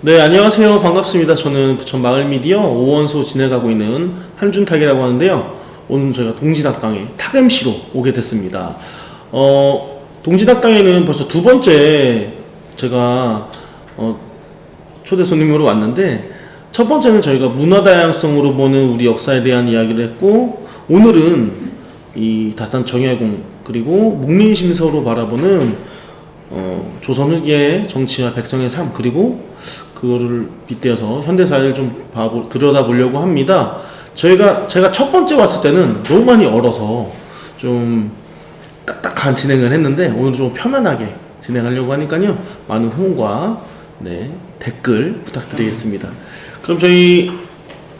네, 안녕하세요. 반갑습니다. 저는 부천 마을미디어 오원소 진행하고 있는 한준탁이라고 하는데요. 오늘 저희가 동진학당에 탁 MC로 오게 됐습니다. 동진학당에는 벌써 두 번째 제가 초대 손님으로 왔는데, 첫 번째는 저희가 문화다양성으로 보는 우리 역사에 대한 이야기를 했고, 오늘은 이 다산 정약용 그리고 목민심서로 바라보는 조선 후기의 정치와 백성의 삶, 그리고 그거를 빗대어서 현대사회를 좀 들여다보려고 합니다. 제가 첫 번째 왔을 때는 너무 많이 얼어서 좀 딱딱한 진행을 했는데, 오늘 좀 편안하게 진행하려고 하니까요, 많은 응원과 댓글 부탁드리겠습니다. 그럼 저희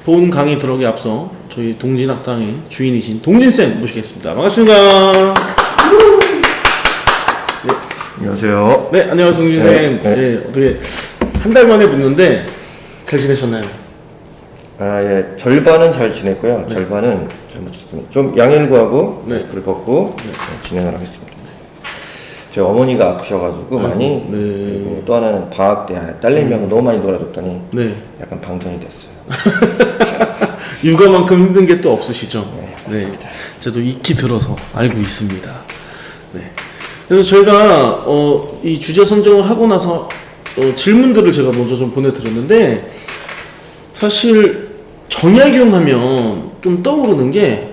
본 강의 들어가기 앞서 저희 동진학당의 주인이신 동진쌤 모시겠습니다. 반갑습니다. 안녕하세요. 네, 안녕하세요, 동진쌤. 네, 어떻게 한 달 만에 뵙는데 잘 지내셨나요? 예, 절반은 잘 지냈고요. 절반은 잘못했습니다. 좀 양일구하고 그를 벗고 진행을 하겠습니다. 제 어머니가 아프셔가지고 많이, 그리고 또 하나는 방학 때 딸내미하고 너무 많이 놀아줬더니 약간 방전이 됐어요. 육아만큼 힘든 게 또 없으시죠? 네, 맞습니다. 저도 익히 들어서 알고 있습니다. 네. 그래서 저희가 이 주제 선정을 하고 나서 질문들을 제가 먼저 좀 보내드렸는데, 사실 정약용 하면 좀 떠오르는 게,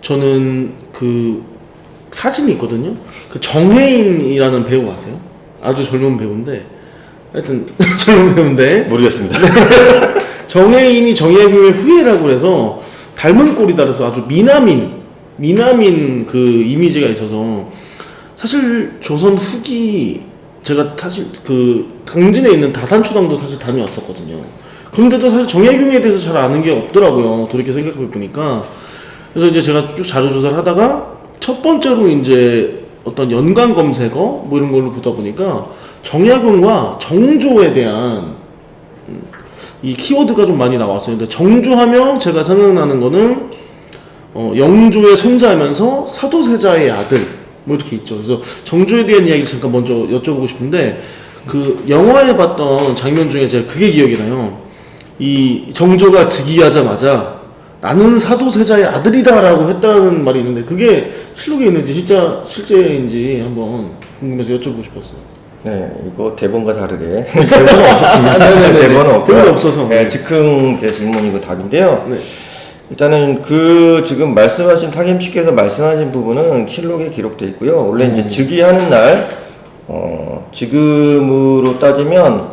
저는 그 사진이 있거든요. 그 정혜인이라는 배우 아세요? 아주 젊은 배우인데, 하여튼 젊은 배우인데 모르겠습니다. 정혜인이 정약용의 후예라고 해서 닮은 꼴이다 그래서 아주 미남인 그 이미지가 있어서, 사실 조선 후기 제가 사실 그 강진에 있는 다산초당도 사실 다녀왔었거든요. 그런데도 사실 정약용에 대해서 잘 아는 게 없더라고요. 돌이켜 생각해 보니까. 그래서 이제 제가 쭉 자료 조사를 하다가 첫 번째로 이제 어떤 연관 검색어 뭐 이런 걸로 보다 보니까 정약용과 정조에 대한 이 키워드가 좀 많이 나왔어요. 근데 정조하면 제가 생각나는 거는 영조의 손자면서 사도세자의 아들 뭐 이렇게 있죠. 그래서 정조에 대한 이야기를 잠깐 먼저 여쭤보고 싶은데, 그 영화에 봤던 장면 중에 제가 그게 기억이 나요. 이 정조가 즉위하자마자 나는 사도세자의 아들이다라고 했다는 말이 있는데, 그게 실록에 있는지 실제인지 한번 궁금해서 여쭤보고 싶었어요. 네, 이거 대본과 다르게 대본은 없었습니다. 대본은 없고요. 대본이 없어서. 네, 즉흥 제 질문이고 답인데요. 네. 일단은 지금 말씀하신 탁임씨께서 말씀하신 부분은 실록에 기록되어 있고요. 원래 이제 즉위하는 날, 지금으로 따지면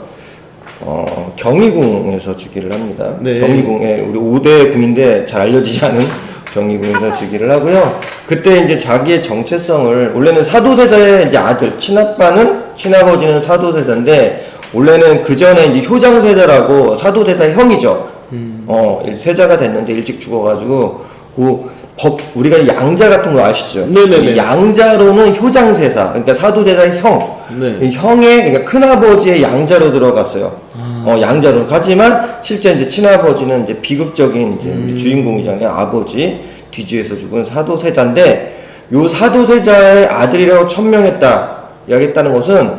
경희궁에서 즉위를 합니다. 네. 경희궁에 우리 5대 궁인데 잘 알려지지 않은 경희궁에서 즉위를 하고요. 그때 이제 자기의 정체성을, 원래는 사도세자의 이제 아들, 친아버지는 사도세자인데, 원래는 그 전에 이제 효장세자라고 사도세자의 형이죠. 세자가 됐는데 일찍 죽어가지고, 우리가 양자 같은 거 아시죠? 네네네. 양자로는 효장세사, 그러니까 사도세자의 형. 이 형의, 그러니까 큰아버지의 양자로 들어갔어요. 양자로. 하지만 실제 이제 친아버지는 이제 비극적인 이제 우리 주인공이잖아요. 아버지. 뒤지에서 죽은 사도세자인데, 요 사도세자의 아들이라고 이야기했다는 것은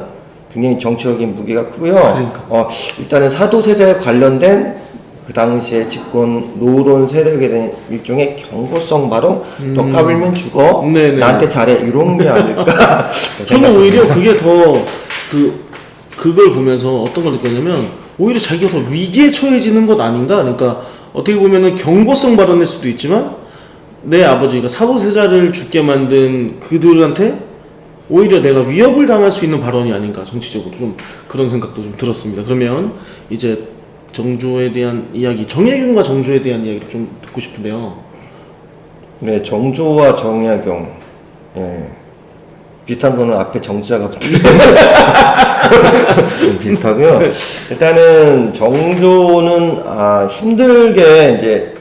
굉장히 정치적인 무게가 크고요. 그러니까. 일단은 사도세자에 관련된 그 당시에 집권 노론 세력에 대한 일종의 경고성 바로 너 까불면 죽어. 네네. 나한테 잘해. 이런 게 아닐까. 저는 오히려 그게 더 그걸 보면서 어떤 걸 느꼈냐면, 오히려 자기가 더 위기에 처해지는 것 아닌가? 그러니까 어떻게 보면은 경고성 발언일 수도 있지만, 내 아버지가 사도세자를 죽게 만든 그들한테 오히려 내가 위협을 당할 수 있는 발언이 아닌가, 정치적으로 좀 그런 생각도 좀 들었습니다. 그러면 이제 정조에 대한 이야기, 정약용과 정조에 대한 이야기를 좀 듣고 싶은데요. 네, 정조와 정약용. 예. 비슷한 거는 앞에 정자가 좀 비슷하고요. 일단은 정조는 힘들게 이제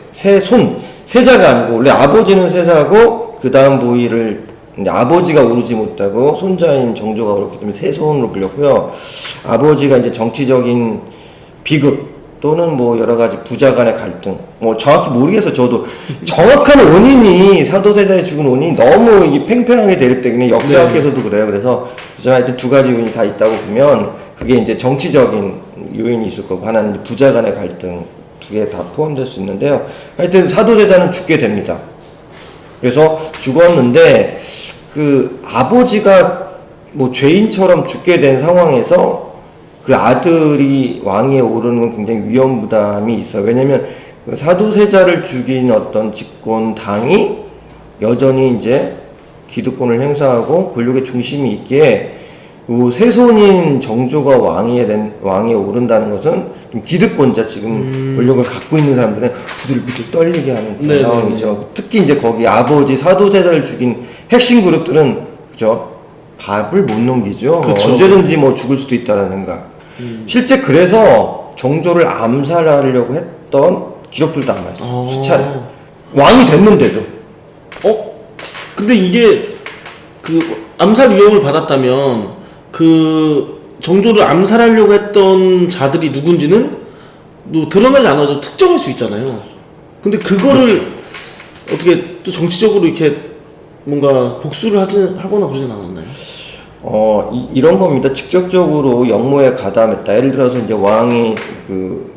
세자가 아니고, 원래 아버지는 세자고 그 다음 부위를 아버지가 오르지 못하고 손자인 정조가 오르기 때문에 세손으로 불렸고요. 아버지가 이제 정치적인 비극 또는 뭐 여러 가지 부자 간의 갈등, 뭐 정확히 모르겠어요. 저도 정확한 원인이, 사도세자의 죽은 원인이 너무 이게 팽팽하게 대립되기는 역사학에서도 그래요. 그래서 하여튼 두 가지 원인이 다 있다고 보면 그게 이제 정치적인 요인이 있을 거고 하나는 이제 부자 간의 갈등 두 개 다 포함될 수 있는데요. 하여튼 사도세자는 죽게 됩니다. 그래서 죽었는데 그 아버지가 뭐 죄인처럼 죽게 된 상황에서 그 아들이 왕위에 오르는 건 굉장히 위험 부담이 있어요. 왜냐면 그 사도세자를 죽인 어떤 집권당이 여전히 이제 기득권을 행사하고 권력의 중심이 있기에 그 세손인 정조가 왕위에 오른다는 것은 좀 기득권자 지금 권력을 갖고 있는 사람들은 부들부들 떨리게 하는 그런 네네. 상황이죠. 특히 이제 거기 아버지 사도세자를 죽인 핵심 그룹들은 그죠 밥을 못 넘기죠. 그쵸. 언제든지 뭐 죽을 수도 있다라는 생각. 실제 그래서 정조를 암살하려고 했던 기록들도 남아있어요. 수차례. 왕이 됐는데도. 근데 이게 그 암살 위협을 받았다면 그 정조를 암살하려고 했던 자들이 누군지는 또 드러나지 않아도 특정할 수 있잖아요. 근데 그거를 그렇죠. 어떻게 또 정치적으로 이렇게 뭔가 복수를 하거나 그러진 않았나요? 이런 겁니다. 직접적으로 역모에 가담했다. 예를 들어서 이제 왕이 그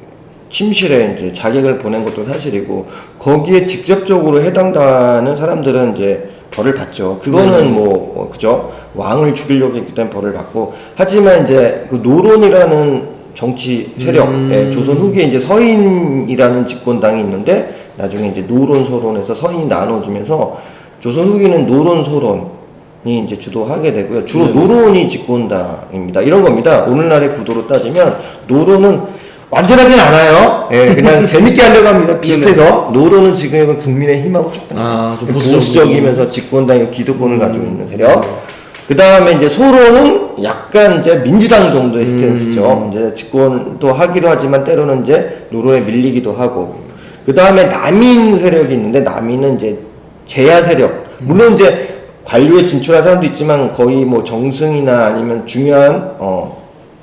침실에 이제 자객을 보낸 것도 사실이고 거기에 직접적으로 해당되는 사람들은 이제 벌을 받죠. 그거는 뭐 그죠? 왕을 죽이려고 했기 때문에 벌을 받고 하지만 이제 그 노론이라는 정치 세력, 조선 후기에 이제 서인이라는 집권당이 있는데 나중에 이제 노론 소론에서 서인이 나눠지면서 조선 후기는 노론 소론이 이제 주도하게 되고요. 주로 노론이 집권당입니다. 이런 겁니다. 오늘날의 구도로 따지면 노론은 완전하진 않아요. 예, 그냥 재밌게 하려고 합니다. 비슷해서. 노론은 지금 국민의힘하고 조금 좀 보수적이면서 집권당의 기득권을 가지고 있는 세력. 그 다음에 이제 소론은 약간 이제 민주당 정도의 스탠스죠. 이제 집권도 하기도 하지만 때로는 이제 노론에 밀리기도 하고. 그 다음에 남인 세력이 있는데 남인은 이제 제야 세력. 물론 이제 관료에 진출한 사람도 있지만 거의 뭐 정승이나 아니면 중요한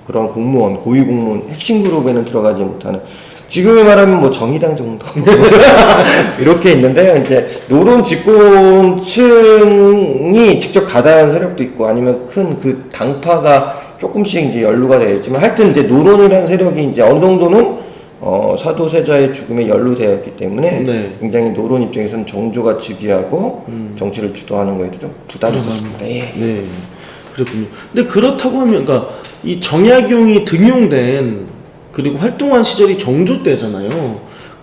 그런 공무원, 고위 공무원, 핵심 그룹에는 들어가지 못하는 지금에 말하면 뭐 정의당 정도 이렇게 있는데요. 이제 노론 집권층이 직접 가담한 세력도 있고 아니면 큰 그 당파가 조금씩 이제 연루가 되어 있지만 하여튼 이제 노론이라는 세력이 이제 어느 정도는 사도세자의 죽음에 연루되어 있기 때문에 굉장히 노론 입장에서는 정조가 즉위하고 정치를 주도하는 거에도 좀 부담이 있었습니다. 예. 네, 그렇군요. 근데 그렇다고 하면, 그러니까 이 정약용이 등용된 그리고 활동한 시절이 정조 때잖아요.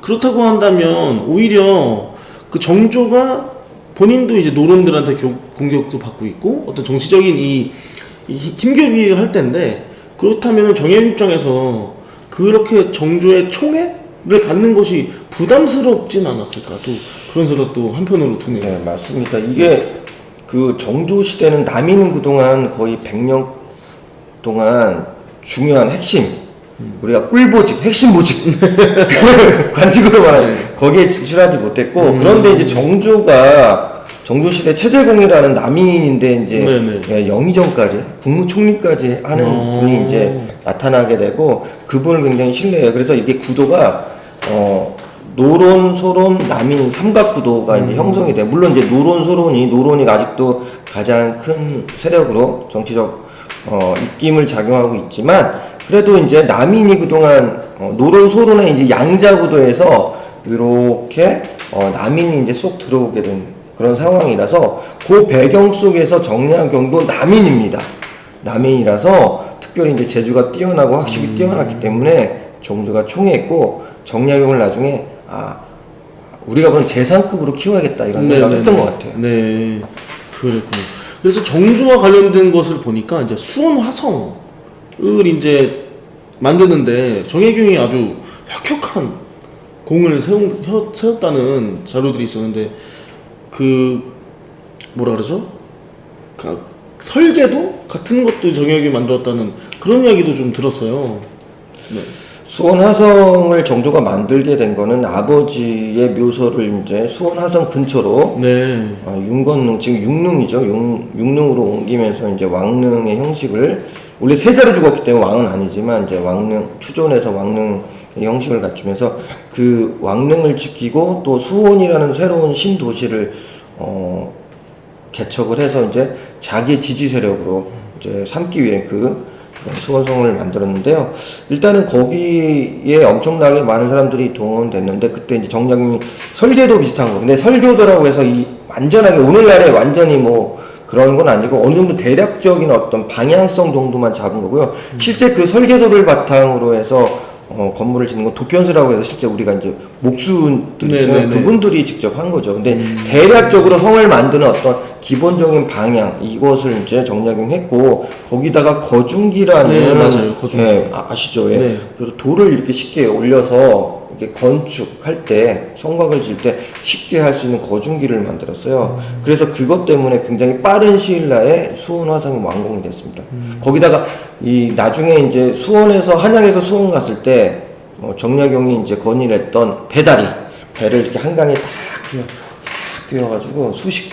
그렇다고 한다면 오히려 그 정조가 본인도 이제 노론들한테 공격도 받고 있고 어떤 정치적인 이 힘겨루기를 할 텐데 그렇다면 정약 입장에서 그렇게 정조의 총애를 받는 것이 부담스럽진 않았을까? 또 그런 생각도 한편으로 드네요. 네, 맞습니다. 이게 그 정조 시대는 남인은 그동안 거의 100년 동안 중요한 핵심 우리가 꿀보직, 핵심 보직 관직으로 말하면 거기에 진출하지 못했고 그런데 이제 정조 시대 최재공이라는 남인인데 이제 영의정까지 국무총리까지 하는 분이 이제 나타나게 되고 그분을 굉장히 신뢰해요. 그래서 이게 구도가 노론, 소론, 남인 삼각 구도가 이제 형성이 돼요. 물론 이제 노론이 아직도 가장 큰 세력으로 정치적 입김을 작용하고 있지만 그래도 이제 남인이 그동안 노론, 소론의 이제 양자 구도에서 이렇게 남인이 이제 쏙 들어오게 된 그런 상황이라서 그 배경 속에서 정약용도 남인입니다. 남인이라서 특별히 이제 재주가 뛰어나고 학식이 뛰어났기 때문에 정조가 총애했고 정약용을 나중에 우리가 보는 재상급으로 키워야겠다 이런 생각을 했던 것 같아요. 네, 그렇군요. 그래서 정조와 관련된 것을 보니까 이제 수원 화성을 이제 만드는데 정약용이 아주 혁혁한 공을 세웠다는 자료들이 있었는데 그 뭐라 그러죠? 설계도 같은 것도 정약용이 만들었다는 그런 이야기도 좀 들었어요. 네. 수원 화성을 정조가 만들게 된 거는 아버지의 묘소를 이제 수원 화성 근처로 윤건능 지금 육릉이죠. 육릉으로 옮기면서 이제 왕릉의 형식을 원래 세자로 죽었기 때문에 왕은 아니지만 이제 왕릉 추존해서 왕릉의 형식을 갖추면서 그 왕릉을 지키고 또 수원이라는 새로운 신도시를 개척을 해서 이제 자기 지지 세력으로 이제 삼기 위해 그 수원성을 만들었는데요. 일단은 거기에 엄청나게 많은 사람들이 동원됐는데 그때 이제 정약용이 설계도 비슷한 거. 근데 설교도라고 해서 이 완전하게 오늘날에 완전히 뭐 그런 건 아니고 어느 정도 대략적인 어떤 방향성 정도만 잡은 거고요. 실제 그 설계도를 바탕으로 해서 건물을 짓는 건 도편수라고 해서 실제 우리가 이제 목수들 있잖아요. 네네네. 그분들이 직접 한 거죠. 근데 대략적으로 성을 만드는 어떤 기본적인 방향 이것을 이제 정약용 했고 거기다가 거중기라는 네, 맞아요. 거중기. 예, 아시죠? 예. 네. 그래서 돌을 이렇게 쉽게 올려서 이렇게 건축할 때 성곽을 지을 때 쉽게 할 수 있는 거중기를 만들었어요. 그래서 그것 때문에 굉장히 빠른 시일 내에 수원 화성이 완공이 됐습니다. 거기다가 이 나중에 이제 수원에서 한양에서 수원 갔을 때 정약용이 이제 건의를 했던 배를 이렇게 한강에 딱 뛰어가지고 수십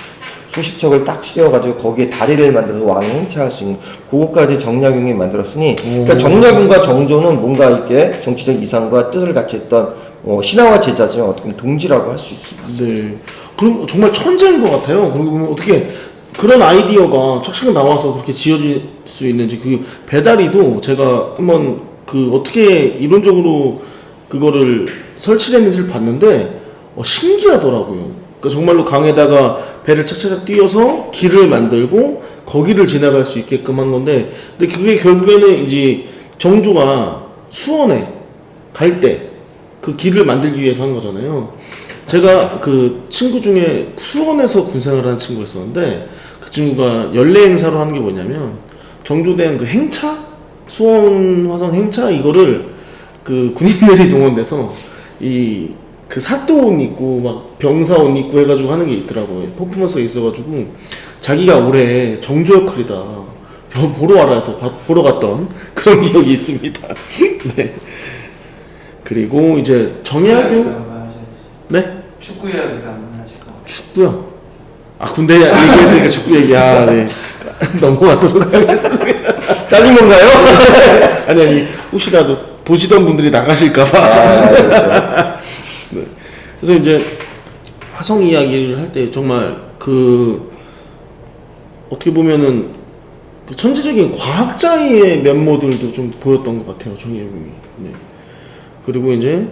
척을 딱 씌워가지고 거기에 다리를 만들어서 왕이 행차할 수 있는 그것까지 정약용이 만들었으니 그러니까 정약용과 정조는 뭔가 이렇게 정치적 이상과 뜻을 같이 했던 신하와 제자지만 어떻게 보면 동지라고 할 수 있습니다. 네. 그럼 정말 천재인 것 같아요. 그리고 보면 어떻게 그런 아이디어가 착착 나와서 그렇게 지어질 수 있는지 그 배다리도 제가 한번 그 어떻게 이론적으로 그거를 설치를 했는지를 봤는데 신기하더라고요. 그러니까 정말로 강에다가 배를 착착 띄워서 길을 만들고 거기를 지나갈 수 있게끔 한 건데 근데 그게 결국에는 이제 정조가 수원에 갈 때 그 길을 만들기 위해서 한 거잖아요. 제가 그 친구 중에 수원에서 군생활을 하는 친구가 있었는데 그 친구가 연례 행사로 하는 게 뭐냐면 정조대왕 그 행차? 수원 화성 행차 이거를 그 군인들이 동원돼서 이 그 사또 옷 입고 막 병사 옷 입고 해가지고 하는 게 있더라고요. 퍼포먼스가 있어가지고 자기가 올해 정조 역할이다 보러 와라 해서 보러 갔던 그런 기억이 있습니다. 네. 그리고 이제 정약용 네? 축구 이야기도 한번 하실 것 같아요. 축구요? 아 군대 얘기했으니까 축구 얘기 네 넘어가도록 하겠습니다. 잘린 건가요? 아니 혹시라도 보시던 분들이 나가실까봐. 아, 그렇죠. 네. 그래서 이제 화성 이야기를 할 때 정말 그 어떻게 보면은 그 천재적인 과학자의 면모들도 좀 보였던 것 같아요 정약용이. 네. 그리고 이제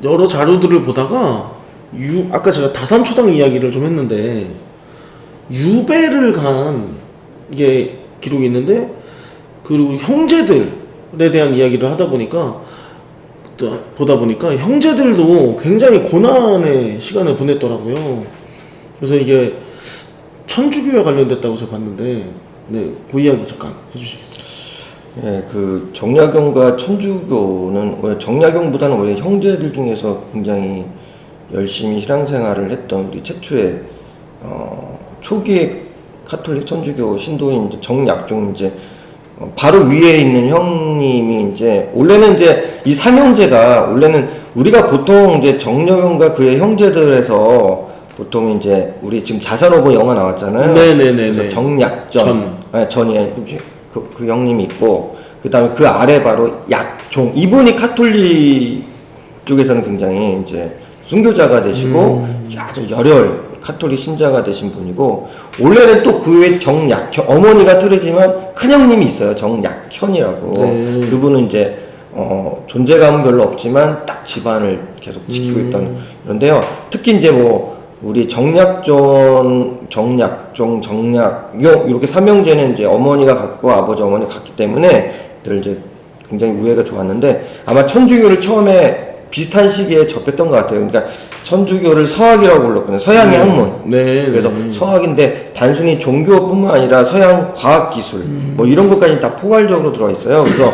여러 자료들을 보다가 아까 제가 다산초당 이야기를 좀 했는데 유배를 간 이게 기록이 있는데 그리고 형제들에 대한 이야기를 보다 보니까 형제들도 굉장히 고난의 시간을 보냈더라고요. 그래서 이게 천주교와 관련됐다고 제가 봤는데 네, 그 이야기 잠깐 해주시겠어요? 예, 그 정약용과 천주교는 오히려 정약용보다는 오히려 형제들 중에서 굉장히 열심히 신앙생활을 했던 우리 최초의 초기의 카톨릭 천주교 신도인 이제 정약종 이제 바로 위에 있는 형님이 이제 원래는 이제 이 삼형제가 원래는 우리가 보통 이제 정약용과 그의 형제들에서 보통 이제 우리 지금 자산오버 영화 나왔잖아요. 네네네. 그래서 정약전, 전이에 그 형님이 있고 그 다음에 그 아래 바로 약종 이분이 카톨릭 쪽에서는 굉장히 이제 순교자가 되시고 아주 열혈 카톨릭 신자가 되신 분이고 원래는 또 그 외에 정약현 어머니가 틀리지만 큰형님이 있어요. 정약현이라고 그분은 이제 존재감은 별로 없지만 딱 집안을 계속 지키고 있던 그런데요. 특히 이제 뭐 우리 정약종, 정약용 이렇게 삼형제는 이제 어머니가 같고 아버지 어머니가 같기 때문에 늘 이제 굉장히 우애가 좋았는데 아마 천주교를 처음에 비슷한 시기에 접했던 것 같아요. 그러니까 천주교를 서학이라고 불렀거든요. 서양의 학문. 네. 그래서 서학인데 단순히 종교뿐만 아니라 서양 과학 기술 뭐 이런 것까지 다 포괄적으로 들어가 있어요. 그래서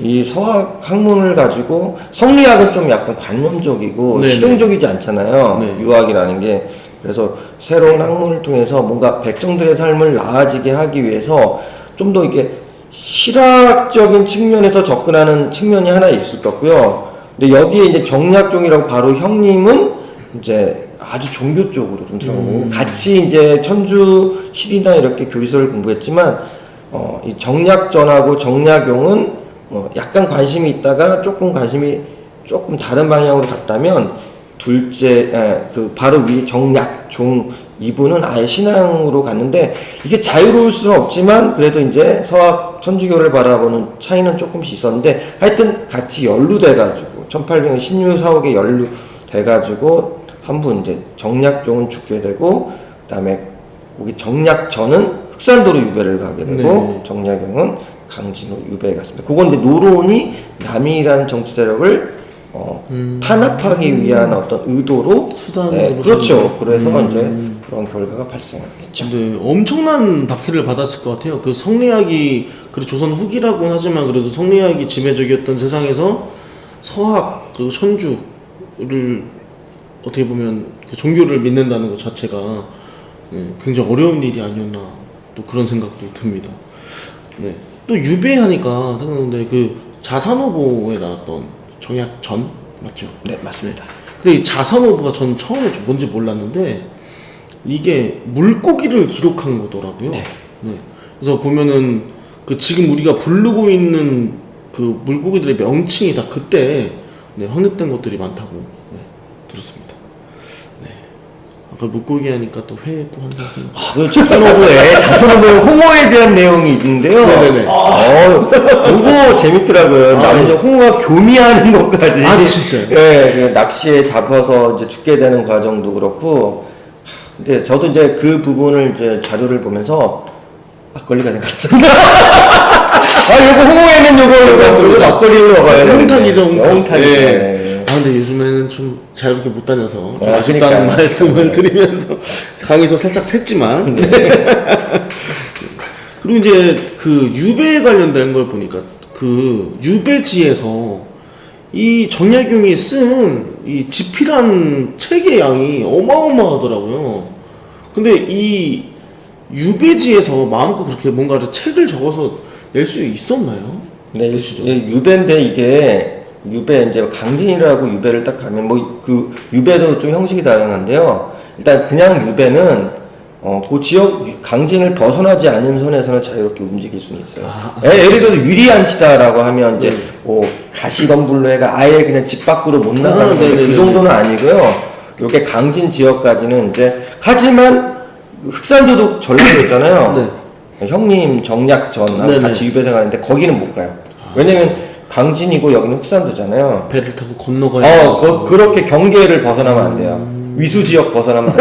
이 서학 학문을 가지고 성리학은 좀 약간 관념적이고 네네. 실용적이지 않잖아요. 네. 유학이라는 게. 그래서 새로운 학문을 통해서 뭔가 백성들의 삶을 나아지게 하기 위해서 좀 더 이렇게 실학적인 측면에서 접근하는 측면이 하나 있을 것 같고요. 근데 여기에 이제 정약종이라고 바로 형님은 이제 아주 종교 쪽으로 좀 들어가고 같이 이제 천주실이나 이렇게 교리서를 공부했지만 이 정약전하고 정약용은 약간 관심이 있다가 관심이 조금 다른 방향으로 갔다면 그 바로 위 정약종 이분은 아예 신앙으로 갔는데 이게 자유로울 수는 없지만 그래도 이제 서학 천주교를 바라보는 차이는 조금씩 있었는데 하여튼 같이 연루돼가지고 1800년 신유 사옥에 연루돼가지고 한 분 이제 정약종은 죽게 되고 그다음에 거기 정약전은 흑산도로 유배를 가게 되고 네. 정약용은 강진으로 유배에 갔습니다. 그건 근데 노론이 남이라는 정치 세력을 탄압하기 위한 어떤 의도로 수단으로 네, 그렇죠. 그래서 음. 이제 그런 결과가 발생했죠. 네, 엄청난 박해를 받았을 것 같아요. 그 성리학이 그래 조선 후기라고는 하지만 그래도 성리학이 지배적이었던 세상에서 서학 그 천주를 어떻게 보면 그 종교를 믿는다는 것 자체가 네, 굉장히 어려운 일이 아니었나 또 그런 생각도 듭니다. 네, 또 유배하니까 생각나는데 그 자산오보에 나왔던 정약전 맞죠? 네, 맞습니다. 근데 이 자산오보가 전 처음에 좀 뭔지 몰랐는데 이게 물고기를 기록한 거더라고요. 네. 네. 그래서 보면은 그 지금 우리가 부르고 있는 그 물고기들의 명칭이 다 그때 네, 확립된 것들이 많다고 네, 들었습니다. 네. 아까 물고기 하니까 또 회 또 한잔 생각. 그 자선오보에 홍어에 대한 내용이 있는데요. 네네네. 그거 재밌더라고요. 남자 홍어가 교미하는 것까지. 아, 진짜요? 예, 그 낚시에 잡아서 이제 죽게 되는 과정도 그렇고. 근데 저도 이제 그 부분을 이제 자료를 보면서 막걸리가 생각났습니다. 요거 홍어에는 요거 막걸리를 먹어야 돼. 홍탁이죠, 홍탁. 홍탁이죠. 네. 네. 아 근데 요즘에는 좀 자유롭게 못 다녀서 좀 아, 아쉽다는 그러니까요. 말씀을 드리면서 강의서 살짝 샜지만 그리고 이제 그 유배에 관련된 걸 보니까 그 유배지에서 이 정약용이 쓴 이 집필한 책의 양이 어마어마하더라고요. 근데 이 유배지에서 마음껏 그렇게 뭔가를 책을 적어서 낼 수 있었나요? 네, 유배인데 이게 유배 이제 강진이라고 유배를 딱 가면 뭐 그 유배도 좀 형식이 다양한데요. 일단 그냥 유배는 그 지역 강진을 벗어나지 않은 선에서는 자유롭게 움직일 수는 있어요. 예를 들어서 유리안치다라고 하면 이제 가시덤불로 해가 아예 그냥 집 밖으로 못 나가는 그 정도는 아니고요. 이렇게 강진 지역까지는 이제 하지만 흑산도도 전라도 있잖아요. 네. 형님 정약전하고 네네. 같이 유배 생활하는데 거기는 못 가요. 왜냐면 강진이고 여기는 흑산도잖아요. 배를 타고 건너가야 그렇게 경계를 벗어나면 안 돼요. 위수 지역 벗어나면 안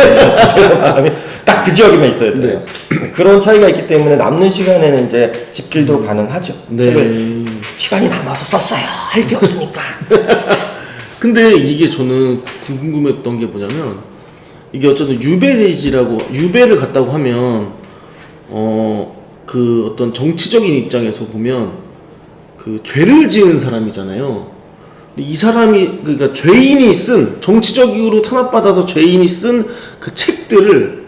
돼요. 딱 그 지역에만 있어야 돼요. 그런 차이가 있기 때문에 남는 시간에는 이제 집필도 가능하죠. 네. 책을 시간이 남아서 썼어요. 할 게 없으니까. 근데 이게 저는 궁금했던 게 뭐냐면 이게 어쨌든 유배지라고 유배를 갔다고 하면 그 어떤 정치적인 입장에서 보면 그 죄를 지은 사람이잖아요. 근데 이 사람이 그러니까 죄인이 쓴 정치적으로 탄압받아서 죄인이 쓴 그 책들을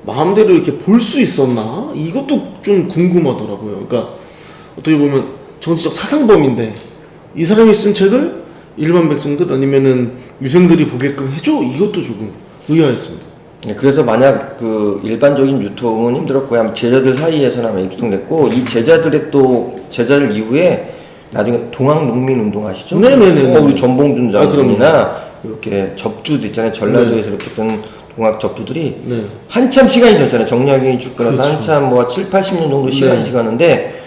마음대로 이렇게 볼 수 있었나? 이것도 좀 궁금하더라고요. 그러니까 어떻게 보면 정치적 사상범인데 이 사람이 쓴 책을 일반 백성들 아니면은 유생들이 보게끔 해줘? 이것도 조금 의아했습니다. 네, 그래서 만약 그 일반적인 유통은 힘들었고요. 아마 제자들 사이에서는 아마 유통됐고 이 제자들 이후에 나중에 동학농민운동 아시죠? 네네네. 우리 전봉준 장군이나 그럼요. 이렇게 접주도 있잖아요. 전라도에서 이렇게 했던 동학 접주들이 네. 한참 시간이 됐잖아요. 정약용이 죽고 나서 그렇죠. 한참 뭐 7, 80년 정도 시간이 네. 가는데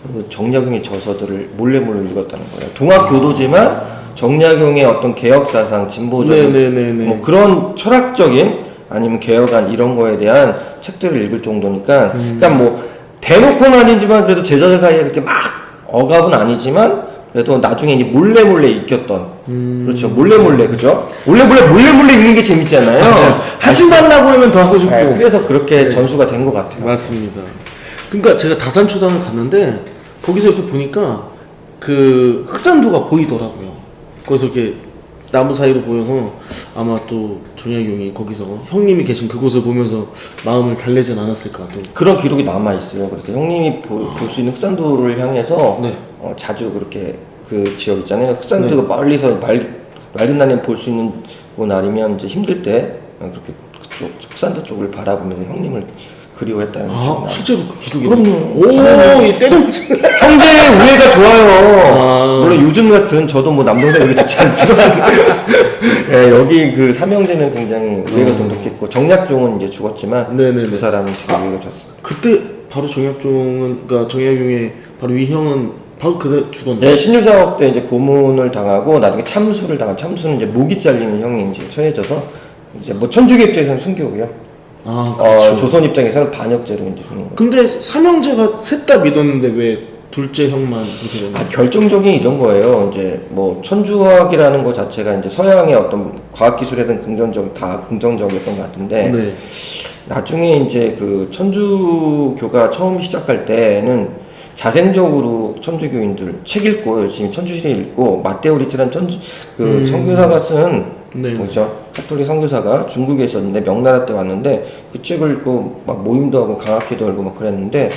그 정약용의 저서들을 몰래 읽었다는 거예요. 동학교도지만 정약용의 어떤 개혁사상, 진보적인 네네네네. 뭐 그런 철학적인 아니면 개혁안 이런 거에 대한 책들을 읽을 정도니까 그러니까 뭐 대놓고는 아니지만 그래도 제자들 사이에 그렇게 막 억압은 아니지만 그래도 나중에 이제 몰래 익혔던 그렇죠 몰래 그죠 몰래 읽는 게 재밌잖아요. 하지 말라고 하면 더 하고 싶고. 네, 그래서 그렇게 전수가 된 것 같아요. 맞습니다. 그러니까 제가 다산초당을 갔는데 거기서 이렇게 보니까 그 흑산도가 보이더라고요. 거기서 이렇게 나무 사이로 보여서 아마 또 정약용이 거기서 형님이 계신 그곳을 보면서 마음을 달래진 않았을까 또. 그런 기록이 남아 있어요. 그래서 형님이 볼 수 있는 흑산도를 향해서 네. 자주 그렇게 그 지역 있잖아요. 흑산도가 멀리서 맑은 날에 볼 수 있는 날이면 이제 힘들 때 그렇게 그쪽 흑산도 쪽을 바라보면서 형님을 그리워했다는 아 실제로 그 기록이. 그럼요. 오이 때려맞은. 형제의 우애가 좋아요. 아. 물론 요즘 같은 저도 뭐 남동생 여기 좋지 않지만 네, 여기 그 삼형제는 굉장히 우애가 돈독했고 정약종은 이제 죽었지만 네네네. 두 사람은 되게 우애가 좋았습니다. 그때 바로 정약종은 그러니까 정약용의 바로 위형은 바로 그대 죽었네. 네, 신유사업 때 이제 고문을 당하고 나중에 참수를 당한 참수는 이제 목이 잘리는 형이 이제 처해져서 이제 뭐 천주교 입장에서는 순교고요. 아 그렇죠. 조선 입장에서는 반역죄로 이제 주는 거죠. 근데 삼형제가 셋 다 믿었는데 왜 둘째 형만 그렇게 됐나? 결정적인 이런 거예요. 이제 뭐 천주학이라는 것 자체가 이제 서양의 어떤 과학 기술에 대한 다 긍정적이었던 것 같은데 네. 나중에 이제 그 천주교가 처음 시작할 때는 자생적으로 천주교인들 책 읽고 열심히 천주시대 읽고 마테오 리트라는 선교사가 쓴 네. 뭐죠? 카톨릭 선교사가 중국에 있었는데 명나라 때 왔는데 그 책을 읽고 막 모임도 하고 강학회도 열고 막 그랬는데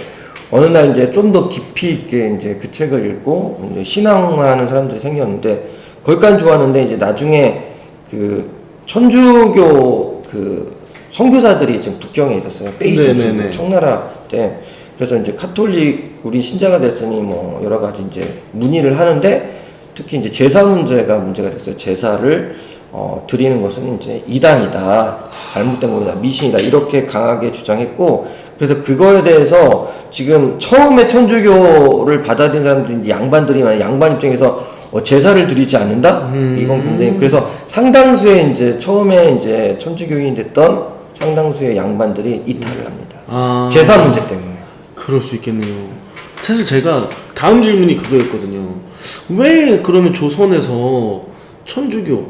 어느 날 이제 좀 더 깊이 있게 이제 그 책을 읽고 이제 신앙하는 사람들이 생겼는데 거기까지 좋았는데 이제 나중에 그 천주교 그 선교사들이 지금 북경에 있었어요. 베이징 네네네. 청나라 때. 그래서 이제 카톨릭 우리 신자가 됐으니 뭐 여러 가지 이제 문의를 하는데 특히 이제 제사 문제가 됐어요. 제사를 드리는 것은 이제 이단이다, 잘못된 겁니다, 미신이다 이렇게 강하게 주장했고 그래서 그거에 대해서 지금 처음에 천주교를 받아들인 사람들이 이제 양반들이 많아요. 양반 입장에서 제사를 드리지 않는다? 이건 굉장히 그래서 상당수의 이제 처음에 이제 천주교인이 됐던 상당수의 양반들이 이탈을 합니다. 아 제사 문제 때문에. 그럴 수 있겠네요. 사실 제가 다음 질문이 그거였거든요. 왜 그러면 조선에서 천주교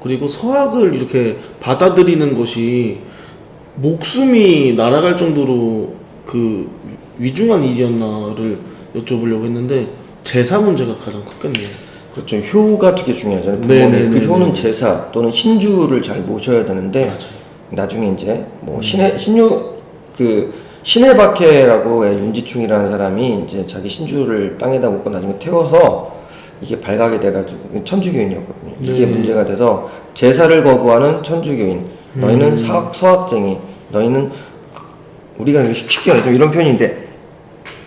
그리고 서학을 이렇게 받아들이는 것이 목숨이 날아갈 정도로 그 위중한 일이었나를 여쭤보려고 했는데 제사 문제가 가장 컸겠네요. 그렇죠. 효가 되게 중요하잖아요. 네네네네. 부모님 그 효는 제사 또는 신주를 잘 모셔야 되는데 맞아요. 나중에 이제 뭐 신의 박해라고 윤지충이라는 사람이 이제 자기 신주를 땅에다 묻고 나중에 태워서 이게 발각이 돼가지고 천주교인이었거든요. 이게 네. 문제가 돼서 제사를 거부하는 천주교인, 너희는 서학쟁이, 너희는 우리가 쉽게 말해서 이런 표현인데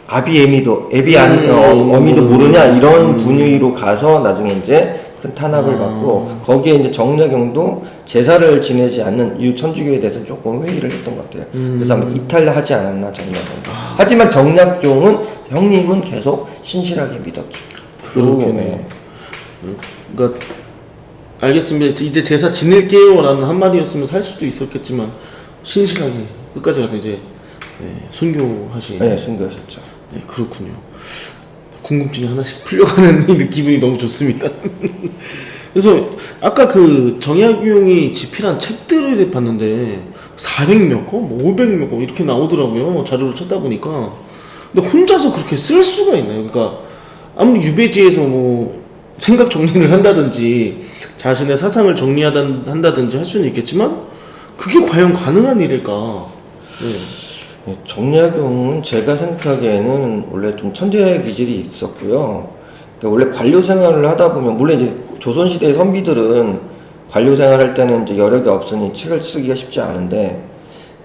아비에미도 어미도 모르냐 이런 분위기로 가서 나중에 이제 큰 탄압을 받고 거기에 이제 정약용도 제사를 지내지 않는 이 천주교에 대해서 조금 회의를 했던 것 같아요. 그래서 아마 이탈하지 않았나 정약용도. 하지만 정약용은 형님은 계속 신실하게 믿었죠. 그렇겠네요. 그러니까 알겠습니다. 이제 제사 지낼게요라는 한마디였으면 살 수도 있었겠지만 신실하게 끝까지 가서 이제 순교하시. 네, 순교하셨죠. 네, 그렇군요. 궁금증이 하나씩 풀려가는 이 기분이 너무 좋습니다. 그래서 아까 그 정약용이 집필한 책들을 봤는데 400몇 권, 뭐 500몇 권 이렇게 나오더라고요. 자료를 찾다 보니까. 근데 혼자서 그렇게 쓸 수가 있나요? 그러니까 아무리 유배지에서 뭐 생각 정리를 한다든지 자신의 사상을 정리한다든지 할 수는 있겠지만 그게 과연 가능한 일일까? 네. 정약용은 제가 생각하기에는 원래 좀 천재 기질이 있었고요. 그러니까 원래 관료 생활을 하다 보면 물론 이제 조선시대의 선비들은 관료 생활할 때는 이제 여력이 없으니 책을 쓰기가 쉽지 않은데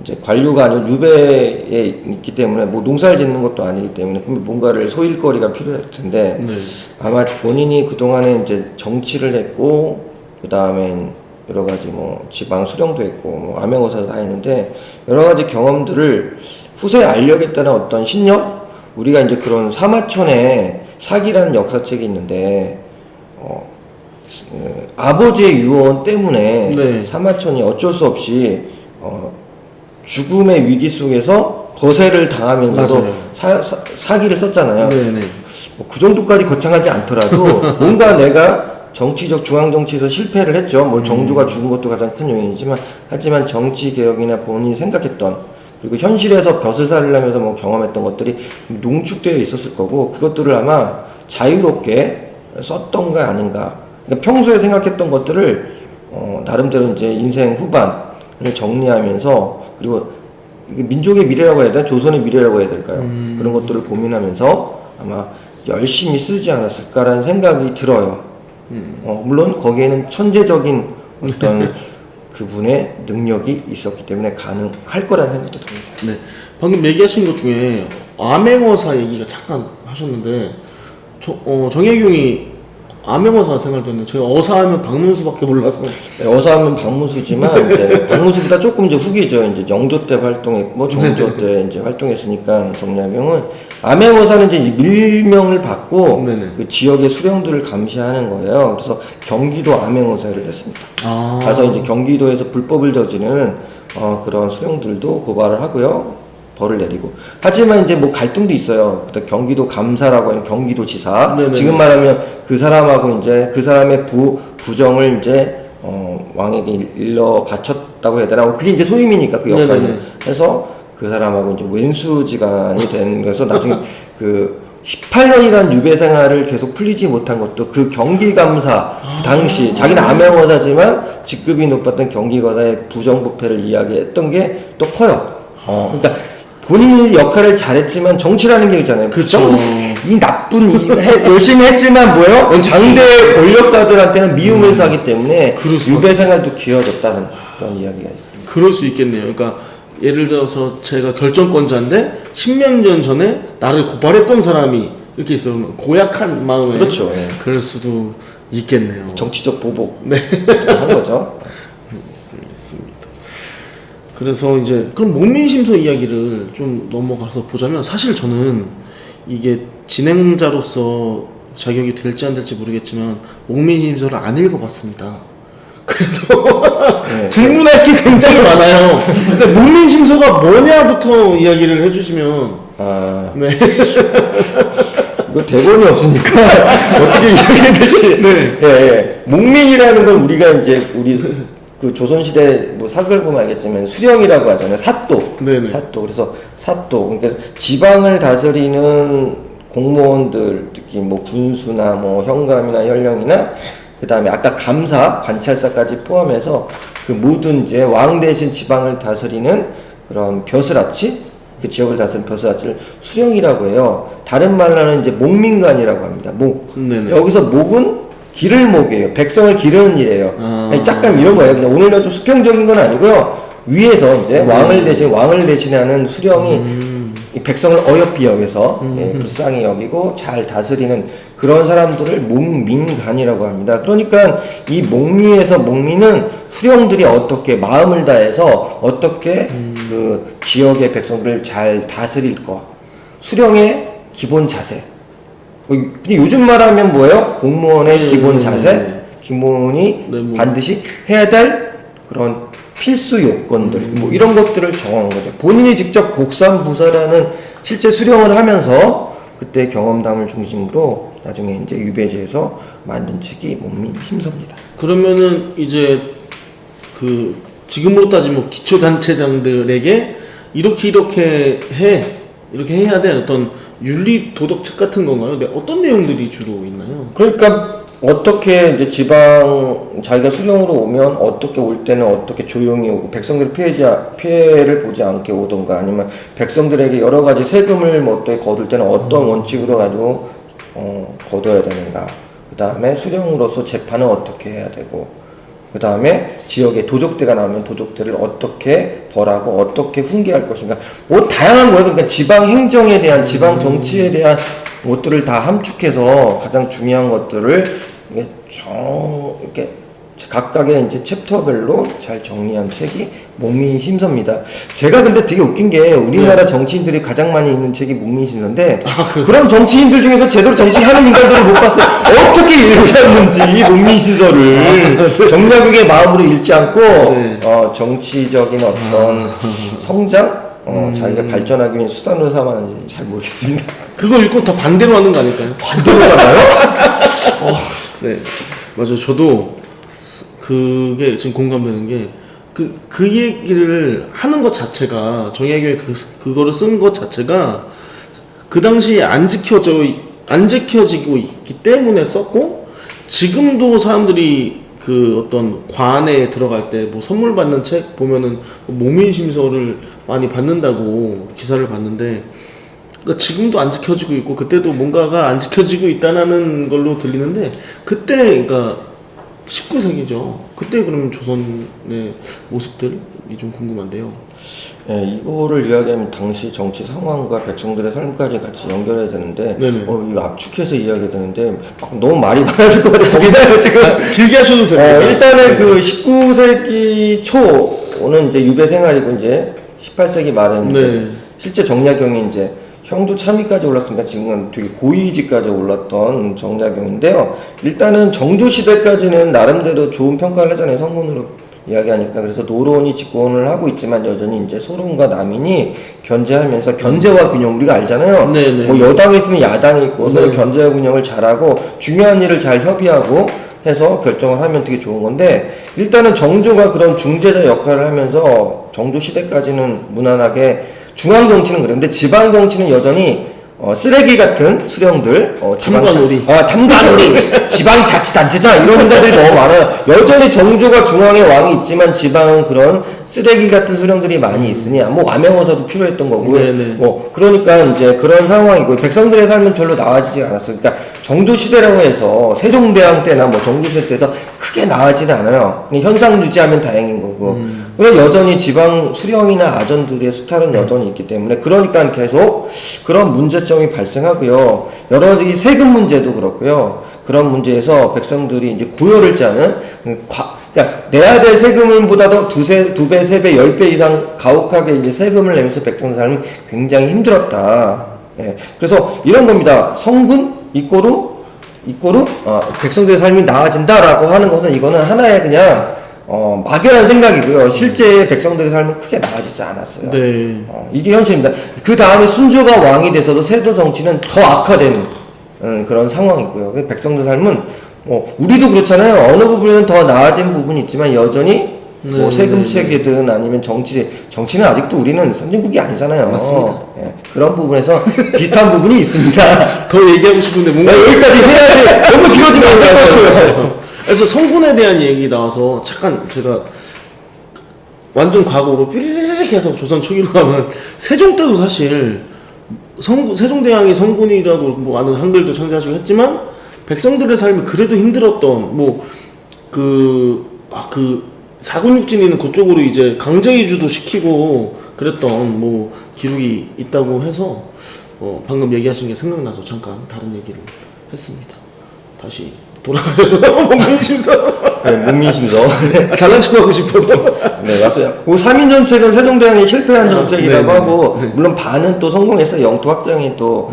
이제 관료가 아니고 유배에 있기 때문에 뭐 농사를 짓는 것도 아니기 때문에 뭔가를 소일거리가 필요할 텐데 네. 아마 본인이 그동안에 이제 정치를 했고 그 다음에 여러 가지 뭐 지방 수령도 했고 뭐 암행어사도 다 했는데 여러 가지 경험들을 후세에 알려겠다는 어떤 신념? 우리가 이제 그런 사마천의 사기라는 역사책이 있는데 아버지의 유언 때문에 네. 사마천이 어쩔 수 없이 죽음의 위기 속에서 거세를 당하면서도 사기를 썼잖아요. 네네. 뭐 그 정도까지 거창하지 않더라도 뭔가 내가 정치적 중앙정치에서 실패를 했죠. 뭐 정주가 죽은 것도 가장 큰 요인이지만 하지만 정치 개혁이나 본인이 생각했던 그리고 현실에서 벼슬 살을 하면서 뭐 경험했던 것들이 농축되어 있었을 거고 그것들을 아마 자유롭게 썼던 거 아닌가. 그러니까 평소에 생각했던 것들을 나름대로 이제 인생 후반을 정리하면서 그리고 민족의 미래라고 해야 되나 조선의 미래라고 해야 될까요? 그런 것들을 고민하면서 아마 열심히 쓰지 않았을까라는 생각이 들어요. 물론 거기에는 천재적인 어떤 그분의 능력이 있었기 때문에 가능할 거라는 생각도 듭니다. 네. 방금 얘기하신 것 중에 암행어사 얘기가 잠깐 하셨는데 정약용이 암행어사 생각도 했네요. 제가 어사하면 박문수밖에 몰라서. 네, 어사하면 박문수지만 이제 박문수보다 조금 이제 후기죠. 이제 영조 때 활동했고 정조 때 이제 활동했으니까 정약용은 암행어사는 이제 밀명을 받고 네네. 그 지역의 수령들을 감시하는 거예요. 그래서 경기도 암행어사를 했습니다. 아. 가서 이제 경기도에서 불법을 저지르는 그런 수령들도 고발을 하고요. 벌을 내리고. 하지만 이제 뭐 갈등도 있어요. 그때 경기도 감사라고 하는 경기도지사. 네네네. 지금 말하면 그 사람하고 이제 그 사람의 부정을 이제 왕에게 일러 바쳤다고 해야 되나? 그게 이제 소임이니까 그 역할이. 네네네. 해서 그 사람하고 이제 왼수지간이 된 그래서 나중에 그 18년이란 유배 생활을 계속 풀리지 못한 것도 그 경기감사 그 당시 자기는 암행어사지만 직급이 높았던 경기거사의 부정부패를 이야기했던 게 또 커요. 그러니까 본인이 역할을 잘했지만 정치라는 게 있잖아요. 그쵸. 이 나쁜 열심히 했지만 뭐요? 장대 권력가들한테는 미움을 사기 때문에 그럴 수 유배 생활도 길어졌다는 그런 이야기가 있습니다. 그럴 수 있겠네요. 그러니까 예를 들어서 제가 결정권자인데 10년 전에 나를 고발했던 사람이 이렇게 있으면 고약한 마음에 그렇죠. 예. 그럴 수도 있겠네요. 정치적 보복 네. 한 거죠. 알겠습니다. 그래서 이제 그럼 목민심서 이야기를 좀 넘어가서 보자면 사실 저는 이게 진행자로서 자격이 될지 안 될지 모르겠지만 목민심서를 안 읽어봤습니다. 그래서 네. 질문할 게 굉장히 많아요. 근데 목민심서가 뭐냐부터 이야기를 해주시면 네. 이거 대본이 없으니까 어떻게 이야기해야 될지. 네. 예, 예. 목민이라는 건 우리가 이제 우리 그 조선시대 뭐 사극을 보면 알겠지만 수령이라고 하잖아요. 사또. 네네. 사또. 그래서 사또. 그러니까 지방을 다스리는 공무원들, 특히 뭐 군수나 뭐 현감이나 현령이나 그 다음에 아까 감사, 관찰사까지 포함해서 그 모든 이제 왕 대신 지방을 다스리는 그런 벼슬아치, 그 지역을 다스리는 벼슬아치를 수령이라고 해요. 다른 말로는 이제 목민관이라고 합니다. 목. 네네. 여기서 목은 기를 목이에요. 백성을 기르는 일이에요. 아. 아니, 약간 이런 거예요. 그냥 오늘날 좀 수평적인 건 아니고요. 위에서 이제 왕을 대신하는 수령이 이 백성을 어여삐 여기서 불쌍히 여기고 잘 다스리는 그런 사람들을 목민관이라고 합니다. 그러니까 이 목미에서 목민은 수령들이 어떻게 마음을 다해서 어떻게 그 지역의 백성들을 잘 다스릴 거. 수령의 기본 자세. 근데 요즘 말하면 뭐예요? 공무원의 기본 자세, 기본이 네, 뭐. 반드시 해야 될 그런 필수 요건들, 뭐 이런 것들을 정하는 거죠. 본인이 직접 곡산부사라는 실제 수령을 하면서 그때 경험담을 중심으로 나중에 이제 유배지에서 만든 책이 목민심서입니다. 그러면은 이제 그 지금으로 따지면 기초단체장들에게 이렇게 해야 될 어떤 윤리 도덕책 같은 건가요? 근데 어떤 내용들이 주로 있나요? 그러니까 어떻게 이제 지방 자기가 수령으로 오면 어떻게 올 때는 어떻게 조용히 오고 백성들이 피해를 보지 않게 오던가 아니면 백성들에게 여러 가지 세금을 뭐 또 거둘 때는 어떤 원칙으로 가지고 거둬야 되는가. 그 다음에 수령으로서 재판은 어떻게 해야 되고 그 다음에 지역에 도적대가 나오면 도적대를 어떻게 벌하고 어떻게 훈계할 것인가. 뭐 다양한 거예요. 그러니까 지방 행정에 대한 지방 정치에 대한 것들을 다 함축해서 가장 중요한 것들을 이렇게 각각의 이제 챕터별로 잘 정리한 책이 목민심서입니다. 제가 근데 되게 웃긴 게 우리나라 정치인들이 가장 많이 읽는 책이 목민심서인데 그런 정치인들 중에서 제대로 정치하는 인간들을 못 봤어요. 어떻게 읽으셨는지 목민심서를 정략국의 마음으로 읽지 않고 정치적인 어떤 성장, 자기가 발전하기 위한 수단으로 삼았는지 잘 모르겠습니다. 그거 읽고 다 반대로 하는 거 아닐까요? 반대로 가나요? 네, 맞아요. 저도 그게 지금 공감되는 게 그 얘기를 하는 것 자체가 정약용이 그거를 쓴 것 자체가 그 당시에 안 지켜지고 있기 때문에 썼고 지금도 사람들이 그 어떤 관에 들어갈 때 뭐 선물 받는 책 보면은 목민심서를 많이 받는다고 기사를 봤는데 그러니까 지금도 안 지켜지고 있고 그때도 뭔가가 안 지켜지고 있다는 걸로 들리는데 그때 그러니까 19세기죠. 그때 그러면 조선의 모습들이 좀 궁금한데요. 예, 이거를 이야기하면 당시 정치 상황과 백성들의 삶까지 같이 연결해야 되는데, 네네. 이거 압축해서 이야기해야 되는데, 막 너무 말이 많아질 것 같아요. 거기서 지금. 길게 하셔도 됩니다. 일단은 그 19세기 초는 이제 유배 생활이고, 이제 18세기 말은 이제 네. 실제 정약용이 이제 형도 참의까지 올랐으니까 지금은 되게 고위직까지 올랐던 정약용인데요. 일단은 정조시대까지는 나름대로 좋은 평가를 하잖아요. 성군으로 이야기하니까. 그래서 노론이 집권을 하고 있지만 여전히 이제 소론과 남인이 견제하면서 견제와 균형, 우리가 알잖아요. 네네. 뭐 여당이 있으면 야당이 있고 서로 네. 견제와 균형을 잘하고 중요한 일을 잘 협의하고 해서 결정을 하면 되게 좋은 건데, 일단은 정조가 그런 중재자 역할을 하면서 정조 시대까지는 무난하게 중앙 정치는 그래요. 근데 지방 정치는 여전히 쓰레기 같은 수령들, 탐관오리. 탐관오리, 지방자치단체장 이런 데들이 너무 많아요. 여전히 정조가 중앙에 왕이 있지만 지방은 그런 쓰레기 같은 수령들이 많이 있으니 뭐 암행어사도 필요했던 거고, 네네. 그러니까 이제 그런 상황이고, 백성들의 삶은 별로 나아지지 않았어요. 그러니까 정조 시대라고 해서 세종대왕 때나 뭐 정조 시대 때에서 크게 나아지는 않아요. 그냥 현상 유지하면 다행인 거고. 그럼 여전히 지방 수령이나 아전들의 수탈은 여전히 있기 때문에, 그러니까 계속 그런 문제점이 발생하고요. 여러 가지 세금 문제도 그렇고요. 그런 문제에서 백성들이 이제 고열을 짜는 그러니까 내야 될 세금보다도 두 배, 세 배, 10배 이상 가혹하게 이제 세금을 내면서 백성들 삶이 굉장히 힘들었다. 예. 그래서 이런 겁니다. 성군 이꼬르 백성들의 삶이 나아진다라고 하는 것은 이거는 하나의 그냥 막연한 생각이고요. 실제 백성들의 삶은 크게 나아지지 않았어요. 네. 이게 현실입니다. 그 다음에 순조가 왕이 돼서도 세도 정치는 더 악화된 그런 상황이고요. 백성들 삶은 우리도 그렇잖아요. 어느 부분은 더 나아진 부분이 있지만 여전히 뭐 세금 체계든 아니면 정치는 아직도 우리는 선진국이 아니잖아요. 맞습니다. 예, 그런 부분에서 비슷한 부분이 있습니다. 더 얘기하고 싶은데 뭔가 여기까지 해야지. 너무 길어지면 안 될 것 같아요. 그래서 성군에 대한 얘기 나와서 잠깐 제가 완전 과거로 삐리릭 해서 조선 초기로 가면 세종 때도 사실 세종대왕이 성군이라고 뭐 많은 한글도 창제하시고 했지만 백성들의 삶이 그래도 힘들었던 사군육진이는 그쪽으로 이제 강제 이주도 시키고 그랬던 뭐 기록이 있다고 해서 방금 얘기하신 게 생각나서 잠깐 다른 얘기를 했습니다. 다시 돌아가셔서 목민심서. 네, 문민심서. 잘난 척하고 싶어서. 네, 맞아요. 그 3인 정책은 세종대왕이 실패한 정책이라고 네네. 하고, 물론 반은 또 성공해서 영토 확장이 또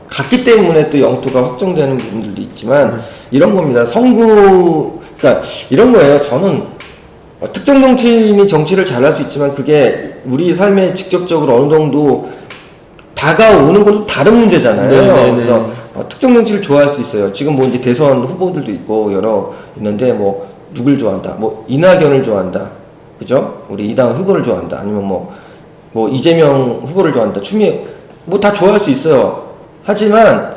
갔기 때문에 또 영토가 확정되는 부분들도 있지만, 이런 겁니다. 그러니까 이런 거예요. 저는 특정 정치인이 정치를 잘할 수 있지만 그게 우리 삶에 직접적으로 어느 정도 다가오는 것도 다른 문제잖아요. 네네네. 그래서 특정 정치를 좋아할 수 있어요. 지금 뭐 이제 대선 후보들도 있고 여러 있는데 뭐 누굴 좋아한다. 뭐 이낙연을 좋아한다. 그죠? 우리 이당 후보를 좋아한다. 아니면 뭐 이재명 후보를 좋아한다. 추미애 뭐 다 좋아할 수 있어요. 하지만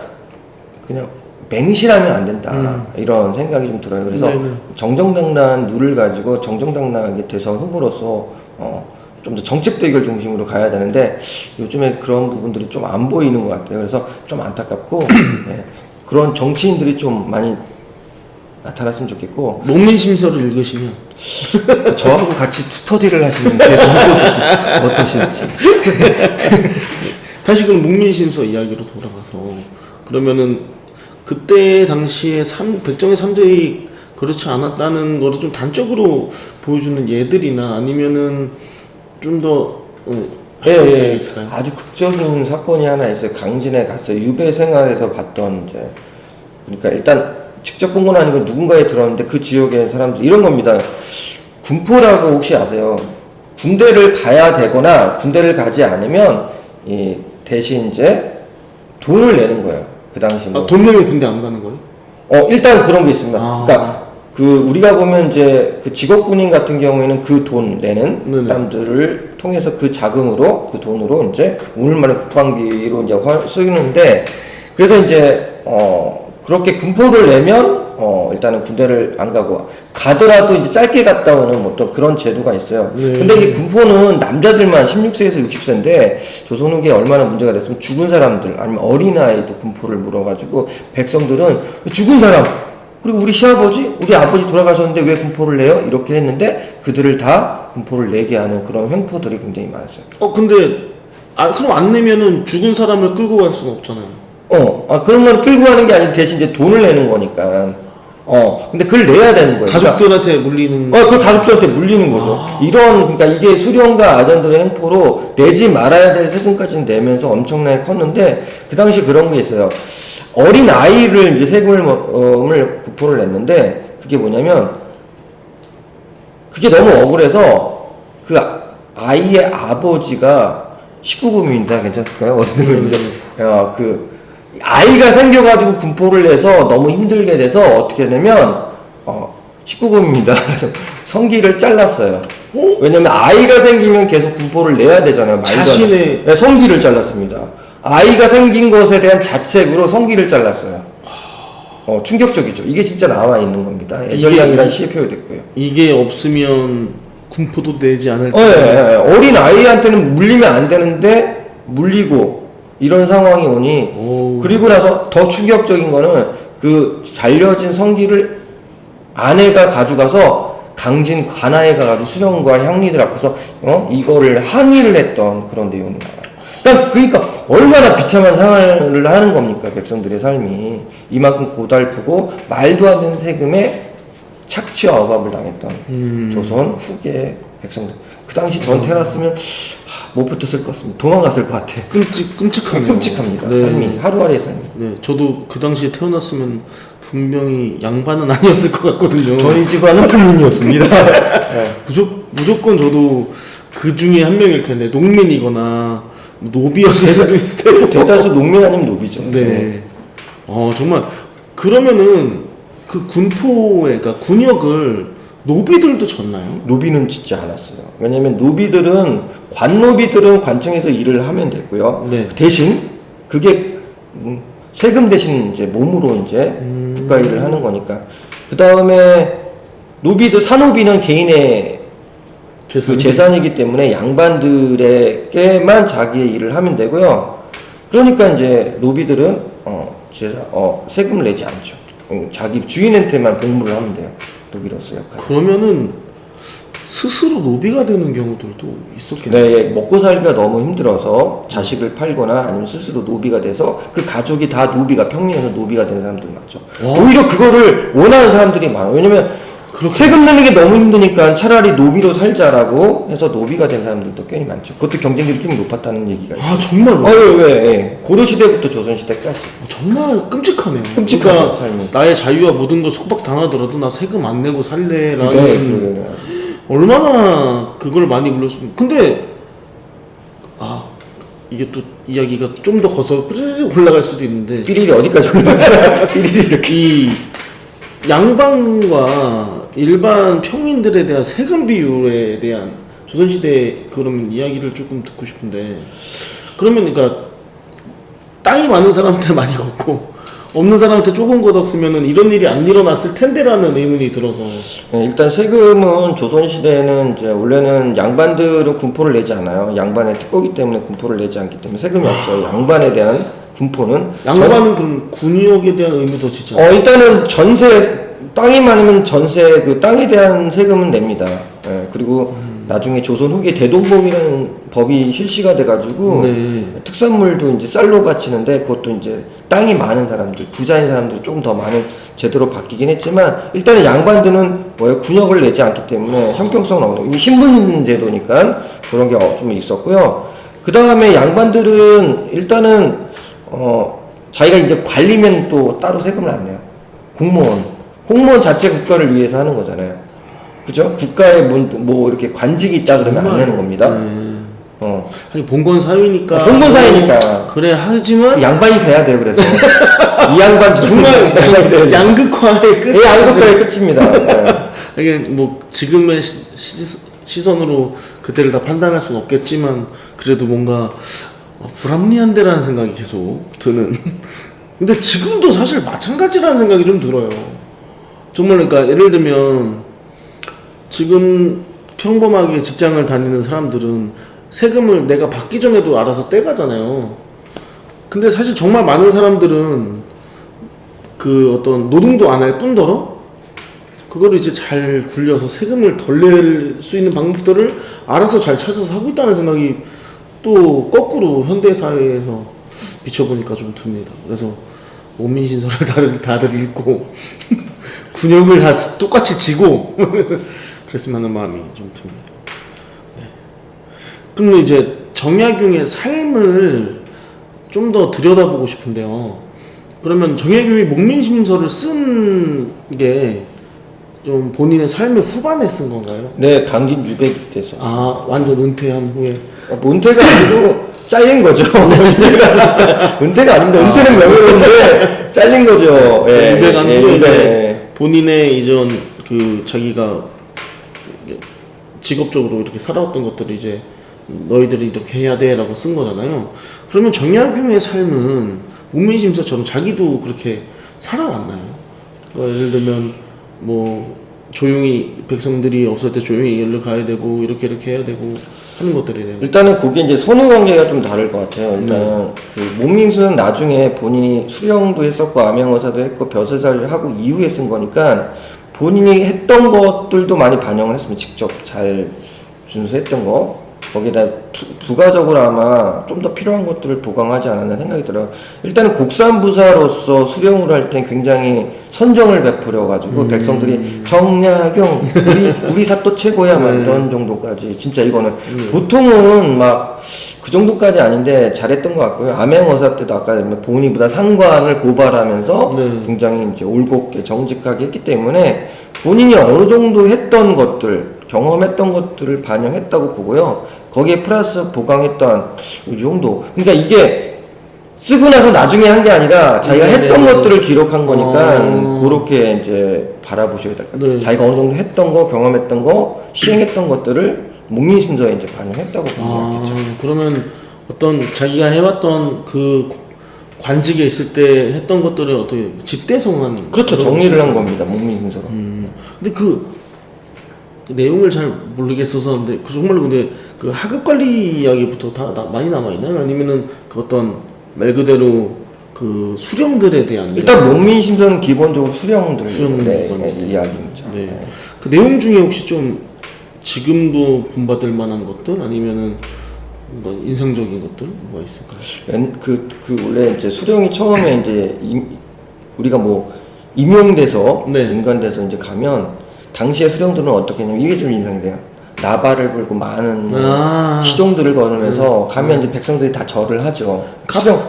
그냥 맹신하면 안 된다. 이런 생각이 좀 들어요. 그래서 네네. 정정당당한 룰을 가지고 정정당당하게 대선 후보로서 좀 더 정책 대결 중심으로 가야 되는데 요즘에 그런 부분들이 좀 안 보이는 것 같아요. 그래서 좀 안타깝고 네, 그런 정치인들이 좀 많이 나타났으면 좋겠고, 목민심서를 읽으시면 저하고 같이 스터디를 하시는 대선 후보들 어떠실지. 다시 그럼 목민심서 이야기로 돌아가서 그러면은 그때 당시에 백정의 3대이 그렇지 않았다는 거를 좀 단적으로 보여주는 예들이나 아니면은 좀 더 예, 있을까요? 아주 극적인 사건이 하나 있어요. 강진에 갔어요. 유배 생활에서 봤던 이제, 그러니까 일단 직접 본 건 아니고 누군가에 들었는데 그 지역의 사람들 이런 겁니다. 군포라고 혹시 아세요? 군대를 가야 되거나 군대를 가지 않으면 대신 이제 돈을 내는 거예요. 그 당시 뭐. 돈 내면 군대 안 가는 거예요? 일단 그런 게 있습니다. 아. 그러니까 우리가 보면 이제 그 직업군인 같은 경우에는 그 돈 내는 네네. 사람들을 통해서 그 자금으로, 그 돈으로 이제 오늘만의 국방비로 이제 쓰이는데, 그래서 이제 그렇게 군포를 내면 일단은 군대를 안 가더라도 이제 짧게 갔다 오는 뭐 또 그런 제도가 있어요. 네. 근데 이 군포는 남자들만 16세에서 60세인데 조선 후기에 얼마나 문제가 됐으면 죽은 사람들 아니면 어린아이도 군포를 물어가지고 백성들은 죽은 사람 그리고 우리 시아버지, 우리 아버지 돌아가셨는데 왜 군포를 내요? 이렇게 했는데 그들을 다 군포를 내게 하는 그런 횡포들이 굉장히 많았어요. 근데 그럼 안 내면은 죽은 사람을 끌고 갈 수는 없잖아요. 그런 건 끌고 가는 게 아니고 대신 이제 돈을 내는 거니까. 근데 그걸 내야 되는 거예요. 가족들한테 물리는. 그 가족들한테 물리는 거죠. 그러니까 이게 수령과 아전들의 행포로 내지 말아야 될 세금까지는 내면서 엄청나게 컸는데, 그 당시 그런 게 있어요. 어린 아이를 이제 세금을 구포를 냈는데, 그게 뭐냐면, 그게 너무 억울해서, 그 아이의 아버지가 19금입니다. 괜찮을까요? 어른들은. 아이가 생겨가지고 군포를 내서 너무 힘들게 돼서 어떻게 되냐면 19금입니다. 성기를 잘랐어요. 왜냐면 아이가 생기면 계속 군포를 내야 되잖아요. 자신의 네, 성기를 잘랐습니다. 아이가 생긴 것에 대한 자책으로 성기를 잘랐어요. 충격적이죠. 이게 진짜 나와 있는 겁니다. 애절량이라는 시에 표현됐고요. 이게 없으면 군포도 내지 않을 네, 어린 아이한테는 물리면 안 되는데 물리고 이런 상황이 오니 그리고 나서 더 충격적인 거는 그 잘려진 성기를 아내가 가져가서 강진 관아에 가가지고 수령과 향리들 앞에서 이거를 항의를 했던 그런 내용이 나와요. 그러니까 얼마나 비참한 생활을 하는 겁니까, 백성들의 삶이. 이만큼 고달프고 말도 안 되는 세금에 착취와 억압을 당했던 조선 후기의 백성들. 그 당시 전 태어났으면 못 붙었을 것 같습니다. 도망갔을 것 같아. 끔찍하네요. 끔찍합니다. 네. 삶이 하루아리의 삶이. 네, 저도 그 당시에 태어났으면 분명히 양반은 아니었을 것 같거든요. 저희 집안은 평민이었습니다. 네. 무조건 저도 그 중에 한 명일 텐데 농민이거나 노비였을 수도 있어요. 대다수 농민 아니면 노비죠. 네. 정말 그러면은 그 군포에, 그러니까 군역을 노비들도 졌나요? 노비는 짓지 않았어요. 왜냐면 노비들은 관노비들은 관청에서 일을 하면 됐고요. 네. 대신 그게 세금 대신 이제 몸으로 이제 국가 일을 하는 거니까. 그 다음에 노비들 사노비는 개인의 재산이기 때문에 양반들에게만 자기의 일을 하면 되고요. 그러니까 이제 노비들은 세금을 내지 않죠. 자기 주인한테만 복무를 하면 돼요. 노비로서 역할. 그러면은 스스로 노비가 되는 경우들도 있었겠네요. 네, 먹고 살기가 너무 힘들어서 자식을 팔거나 아니면 스스로 노비가 돼서 그 가족이 다 노비가 평민에서 노비가 된 사람들 많죠. 오히려 그거를 원하는 사람들이 많아요. 왜냐면 세금 내는 게 너무 힘드니까 차라리 노비로 살자라고 해서 노비가 된 사람들도 꽤 많죠. 그것도 경쟁률이 꽤 높았다는 얘기가 있어요. 정말로? 왜? 고려시대부터 조선시대까지. 정말 끔찍하네요. 끔찍하죠, 그러니까 삶이. 나의 자유와 모든 걸 속박 당하더라도 나 세금 안 내고 살래라는 네. 얼마나 그걸 많이 불렀습니까? 근데 이게 또 이야기가 좀 더 거서 삐리리 올라갈 수도 있는데 삐리리 어디까지 올라가나? 삐리리 이렇게. 이 양반과 일반 평민들에 대한 세금 비율에 대한 조선시대 그런 이야기를 조금 듣고 싶은데, 그러면 그러니까 땅이 많은 사람한테 많이 걷고 없는 사람한테 조금 걷었으면은 이런 일이 안 일어났을 텐데라는 의문이 들어서. 네, 일단 세금은 조선시대에는 이제 원래는 양반들은 군포를 내지 않아요. 양반의 특권이기 때문에 군포를 내지 않기 때문에 세금이 없어요. 양반에 대한 군포는. 양반은 그럼 군역에 대한 의무도 지지 않아요? 일단은 전세, 땅이 많으면 전세, 그 땅에 대한 세금은 냅니다. 그리고 나중에 조선 후기에 대동법이라는 법이 실시가 돼가지고 특산물도 이제 쌀로 바치는데 그것도 이제 땅이 많은 사람들, 부자인 사람들이 조금 더 많은 제도로 바뀌긴 했지만 일단은 양반들은 군역을 내지 않기 때문에 형평성은 없는, 이 신분 제도니까 그런 게 좀 있었고요. 그 다음에 양반들은 일단은 자기가 이제 관리면 또 따로 세금을 안 내요. 공무원 자체 국가를 위해서 하는 거잖아요. 그죠? 국가에 뭐 이렇게 관직이 있다 그러면 안 내는 겁니다. 하긴 봉건 사회니까. 봉건 사회니까. 그래 하지만 양반이 돼야 돼요. 그래서 이 양반 정말 양극화의 끝. 양극화의 끝입니다. 이게 뭐 지금의 시선으로 그때를 다 판단할 수는 없겠지만 그래도 뭔가 불합리한데라는 생각이 계속 드는. 근데 지금도 사실 마찬가지라는 생각이 좀 들어요. 정말 그러니까 예를 들면 지금 평범하게 직장을 다니는 사람들은 세금을 내가 받기 전에도 알아서 떼가잖아요. 근데 사실 정말 많은 사람들은 그 그 어떤 노동도 안 할 뿐더러 그거를 이제 잘 굴려서 세금을 덜 낼 수 있는 방법들을 알아서 잘 찾아서 하고 있다는 생각이 또 거꾸로 현대 사회에서 비춰보니까 좀 듭니다. 그래서 원민신서를 다들 읽고 군역을 다 똑같이 지고 그랬으면 하는 마음이 좀 듭니다. 네. 그럼 이제 정약용의 삶을 좀 더 들여다보고 싶은데요. 그러면 정약용이 목민심서를 쓴 게 좀 본인의 삶의 후반에 쓴 건가요? 네, 강진 유배기 때 썼어요. 아, 완전 은퇴한 후에. 은퇴가 아니고 잘린 거죠. 은퇴가 아닙니다. 은퇴는 명예로운데 잘린 거죠. 예, 유배간 예, 후에 유배. 이제 본인의 이전 그 자기가 직업적으로 이렇게 살아왔던 것들을 이제 너희들이 이렇게 해야 돼라고 쓴 거잖아요. 그러면 정약용의 삶은 목민심서처럼 자기도 그렇게 살아왔나요? 그러니까 예를 들면 뭐 조용히 백성들이 없을 때 조용히 일을 가야 되고 이렇게 해야 되고 하는 것들이네요. 일단은 그게 이제 선후 관계가 좀 다를 것 같아요. 일단은 그 목민수는 나중에 본인이 수령도 했었고 암양어사도 했고 벼슬살이를 하고 이후에 쓴 거니까 본인이 했던 것들도 많이 반영을 했습니다. 직접 잘 준수했던 거. 거기다 부가적으로 아마 좀 더 필요한 것들을 보강하지 않았나 생각이 들어요. 일단은 곡산부사로서 수령을 할 때 굉장히 선정을 베풀어가지고 백성들이 정약용 우리 사또 최고야 막 이런 정도까지 진짜 이거는 보통은 막 그 정도까지 아닌데 잘했던 것 같고요. 암행어사 때도 아까 본인보다 상관을 고발하면서 굉장히 이제 올곧게 정직하게 했기 때문에 본인이 어느 정도 했던 것들 경험했던 것들을 반영했다고 보고요. 거기에 플러스 보강했던 이 정도. 그러니까 이게 쓰고 나서 나중에 한 게 아니라 자기가 했던 것들을 기록한 거니까 그렇게 이제 바라보셔야 될 것 같아요. 자기가 어느 정도 했던 거, 경험했던 거, 시행했던 것들을 목민심서에 이제 반영했다고 보면 되겠죠. 그러면 어떤 자기가 해왔던 그 관직에 있을 때 했던 것들을 어떻게 집대성한 그렇죠. 정리를 한 겁니다. 목민심서로. 근데 그 내용을 잘 모르겠어서 근데 그 정말로 근데 그 하급 관리 이야기부터 많이 남아 있나요? 아니면은 그 어떤 말 그대로 그 수령들에 대한 일단 목민심서는 기본적으로 수령들 수령들 이야기입니다. 네. 그 내용 중에 혹시 좀 지금도 본받을 만한 것들 아니면은 뭔가 인상적인 것들 뭐가 있을까요? 그 원래 이제 수령이 처음에 이제 우리가 뭐 임용돼서 인간돼서 이제 가면 당시에 수령들은 어떻게 했냐면 이게 좀 인상이 돼요. 나발을 불고 많은 시종들을 걸으면서 가면 이제 백성들이 다 절을 하죠.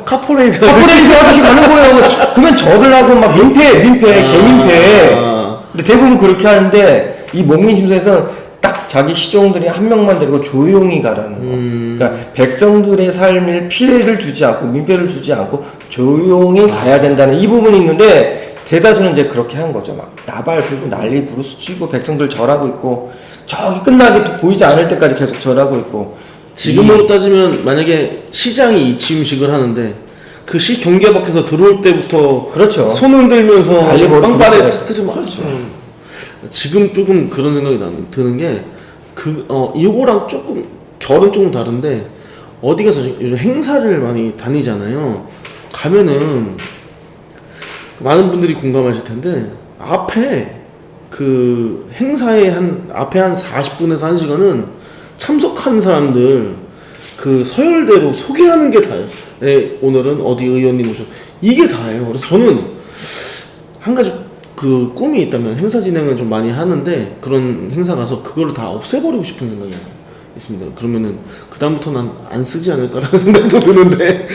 카포레이트 하듯이 가는 거예요. 그러면 절을 하고 막 민폐, 개민폐. 근데 대부분 그렇게 하는데 이 목민심서에서는 딱 자기 시종들이 한 명만 데리고 조용히 가라는 거. 그러니까 백성들의 삶을 피해를 주지 않고 민폐를 주지 않고 조용히 가야 된다는 이 부분이 있는데 대다수는 이제 그렇게 한 거죠. 막 나발 불고 난리 부르스 치고 백성들 절하고 있고 저기 끝나게 또 보이지 않을 때까지 계속 절하고 있고. 지금으로 따지면 만약에 시장이 이치음식을 하는데 그 시 경계 밖에서 들어올 때부터 그렇죠. 손 흔들면서 빵빠레 터뜨리면 그렇죠. 지금 조금 그런 생각이 드는 게 이거랑 조금 결은 조금 다른데 어디 가서 요즘 행사를 많이 다니잖아요. 가면은 많은 분들이 공감하실 텐데 앞에 그 행사에 앞에 한 40분에서 1시간은 참석한 사람들 그 서열대로 소개하는 게 다예요. 네, 오늘은 어디 의원님 오셨 이게 다예요. 그래서 저는 한 가지 그 꿈이 있다면 행사 진행을 좀 많이 하는데 그런 행사 가서 그거를 다 없애버리고 싶은 생각이 있습니다. 그러면은 그 다음부터 난 안 쓰지 않을까라는 생각도 드는데.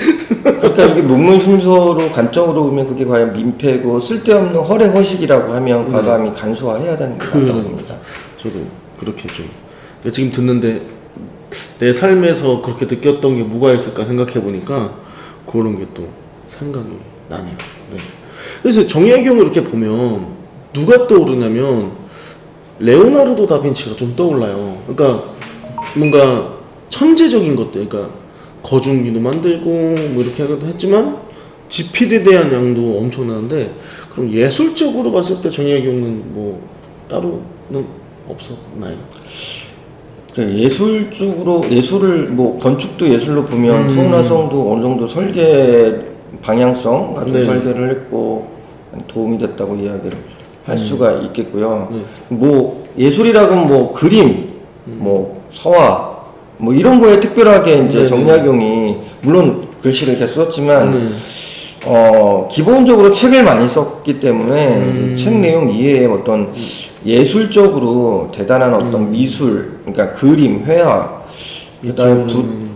그러니까 이게 논문심서로 관점으로 보면 그게 과연 민폐고 쓸데없는 허례허식이라고 하면 과감히 간소화해야 되는 게 맞다고 봅니다. 저도 그렇게 좀 지금 듣는데 내 삶에서 그렇게 느꼈던 게 뭐가 있을까 생각해 보니까 그런 게 또 생각이 나네요. 네. 그래서 정약용을 이렇게 보면 누가 떠오르냐면 레오나르도 다빈치가 좀 떠올라요. 그러니까 뭔가 천재적인 것들, 그러니까 거중기도 만들고 뭐 이렇게 하기도 했지만 지필에 대한 양도 엄청나는데 그럼 예술적으로 봤을 때 정약용은 뭐 따로는 없었나요? 예술적으로 예술을 뭐 건축도 예술로 보면 푸운화성도 어느 정도 설계 방향성 가지고 설계를 했고 도움이 됐다고 이야기를 할 수가 있겠고요. 네. 뭐 예술이라고 뭐 그림, 뭐 서화, 뭐 이런 거에 특별하게 이제 네네. 정약용이 물론 글씨를 계속 썼지만 네. 기본적으로 책을 많이 썼기 때문에 책 내용 이해에 어떤 예술적으로 대단한 어떤 미술, 그러니까 그림, 회화, 그다음에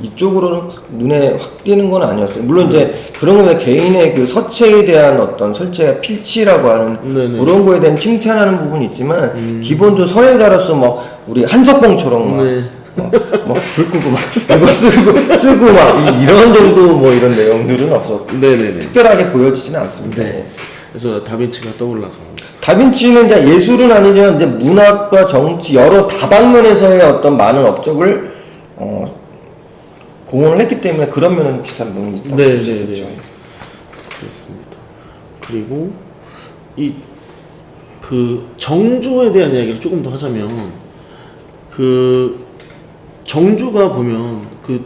이쪽으로는 눈에 확 띄는 건 아니었어요. 물론 이제 그런 거에 개인의 그 서체에 대한 어떤 설체의 필치라고 하는 네네. 그런 거에 대한 칭찬하는 부분이 있지만 기본적으로 서예가로서 뭐 우리 한석봉처럼 막 네. 불 끄고 막 이거 쓰고 막 이런 정도 뭐 이런 내용들은 없었고 네네네. 특별하게 보여지지는 않습니다. 네. 그래서 다빈치가 떠올라서. 다빈치는 이제 예술은 아니지만 이제 문학과 정치 여러 다방면에서의 어떤 많은 업적을 공헌을 했기 때문에 그런 면은 비슷한 부분이 있다고 볼 수 있겠죠. 그렇습니다. 그리고 그 정조에 대한 이야기를 조금 더 하자면 그 정조가 보면 그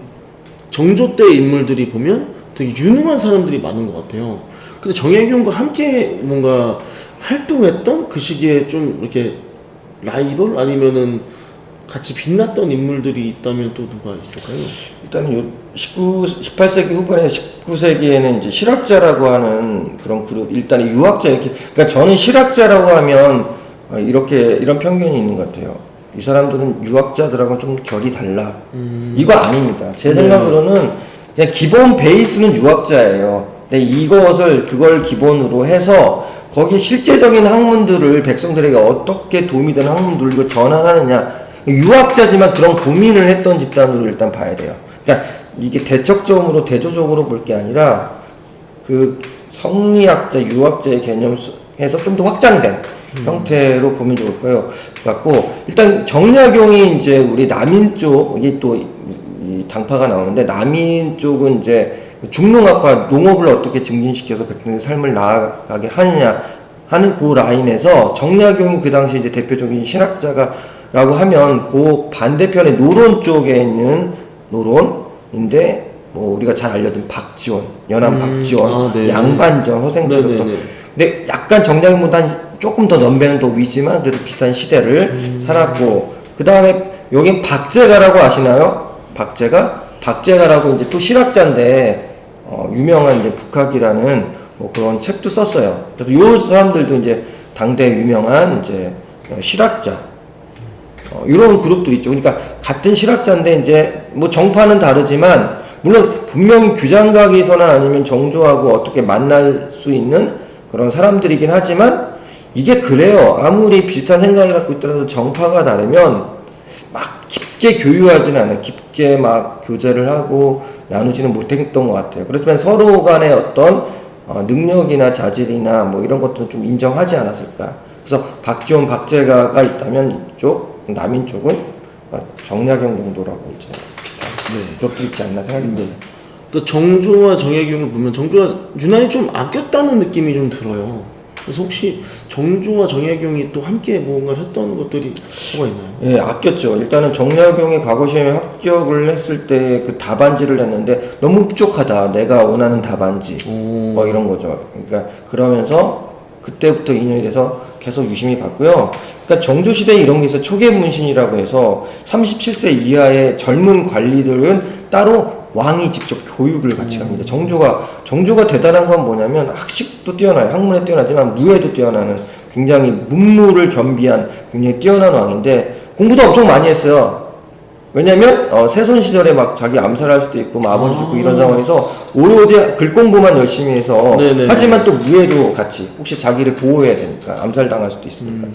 정조 때 인물들이 보면 되게 유능한 사람들이 많은 것 같아요. 근데 정약용과 함께 뭔가 활동했던 그 시기에 좀 이렇게 라이벌 아니면은 같이 빛났던 인물들이 있다면 또 누가 있을까요? 일단은 18세기 후반에 19세기에는 이제 실학자라고 하는 그런 그룹, 일단 유학자 이렇게, 그러니까 저는 실학자라고 하면 이런 편견이 있는 것 같아요. 이 사람들은 유학자들하고는 좀 결이 달라. 이거 아닙니다. 제 생각으로는 그냥 기본 베이스는 유학자예요. 근데 그걸 기본으로 해서 거기에 실제적인 학문들을 백성들에게 어떻게 도움이 되는 학문들을 이거 전환하느냐. 유학자지만 그런 고민을 했던 집단으로 일단 봐야 돼요. 그러니까 이게 대척점으로 대조적으로 볼 게 아니라 그 성리학자, 유학자의 개념에서 좀 더 확장된 형태로 보면 좋을 거예요. 갖고 일단 정약용이 이제 우리 남인 쪽 이게 또 이 당파가 나오는데 남인 쪽은 이제 중농업과 농업을 어떻게 증진시켜서 백성의 삶을 나아가게 하느냐 하는 그 라인에서 정약용이 그 당시 이제 대표적인 신학자가라고 하면 그 반대편의 노론 쪽에 있는 노론인데 뭐 우리가 잘 알려진 박지원, 연암 박지원, 양반전, 허생제도 근데 약간 정약용보다 조금 더 넘배는 더 위지만 그래도 비슷한 시대를 살았고 그 다음에 여긴 박제가라고 아시나요? 박제가라고 이제 또 실학자인데 유명한 이제 북학이라는 뭐 그런 책도 썼어요. 그래서 요 사람들도 이제 당대 유명한 이제 실학자 이런 그룹들이 있죠. 그러니까 같은 실학자인데 이제 뭐 정파는 다르지만 물론 분명히 규장각에서나 아니면 정조하고 어떻게 만날 수 있는 그런 사람들이긴 하지만 이게 그래요. 아무리 비슷한 생각을 갖고 있더라도 정파가 다르면 막 깊게 교유하지는 않아요. 깊게 막 교제를 하고 나누지는 못했던 것 같아요. 그렇지만 서로 간의 어떤 능력이나 자질이나 뭐 이런 것들은 좀 인정하지 않았을까. 그래서 박지원, 박제가가 있다면 이쪽, 남인 쪽은 정약용 정도라고 이제 비슷한 그것도 있지 않나 생각합니다. 또 정조와 정약용을 보면 정조가 유난히 좀 아꼈다는 느낌이 좀 들어요. 그래서 혹시 정조와 정약용이 또 함께 뭔가를 했던 것들이 뭐가 있나요? 예, 아꼈죠. 일단은 정약용이 과거 시험에 합격을 했을 때 그 답안지를 냈는데 너무 흡족하다. 내가 원하는 답안지. 뭐 이런 거죠. 그러니까 그러면서 그때부터 인연이 돼서 계속 유심히 봤고요. 그러니까 정조시대에 이런 게 있어요. 초계문신이라고 해서 37세 이하의 젊은 관리들은 따로 왕이 직접 교육을 같이 합니다. 정조가 대단한 건 뭐냐면 학식도 뛰어나요. 학문에 뛰어나지만 무예도 뛰어나는 굉장히 문무를 겸비한 굉장히 뛰어난 왕인데 공부도 엄청 많이 했어요. 왜냐면 세손 시절에 막 자기 암살할 수도 있고 막 아버지 죽고 이런 상황에서 오로지 글 공부만 열심히 해서 하지만 또 무예도 같이 혹시 자기를 보호해야 되니까 암살당할 수도 있으니까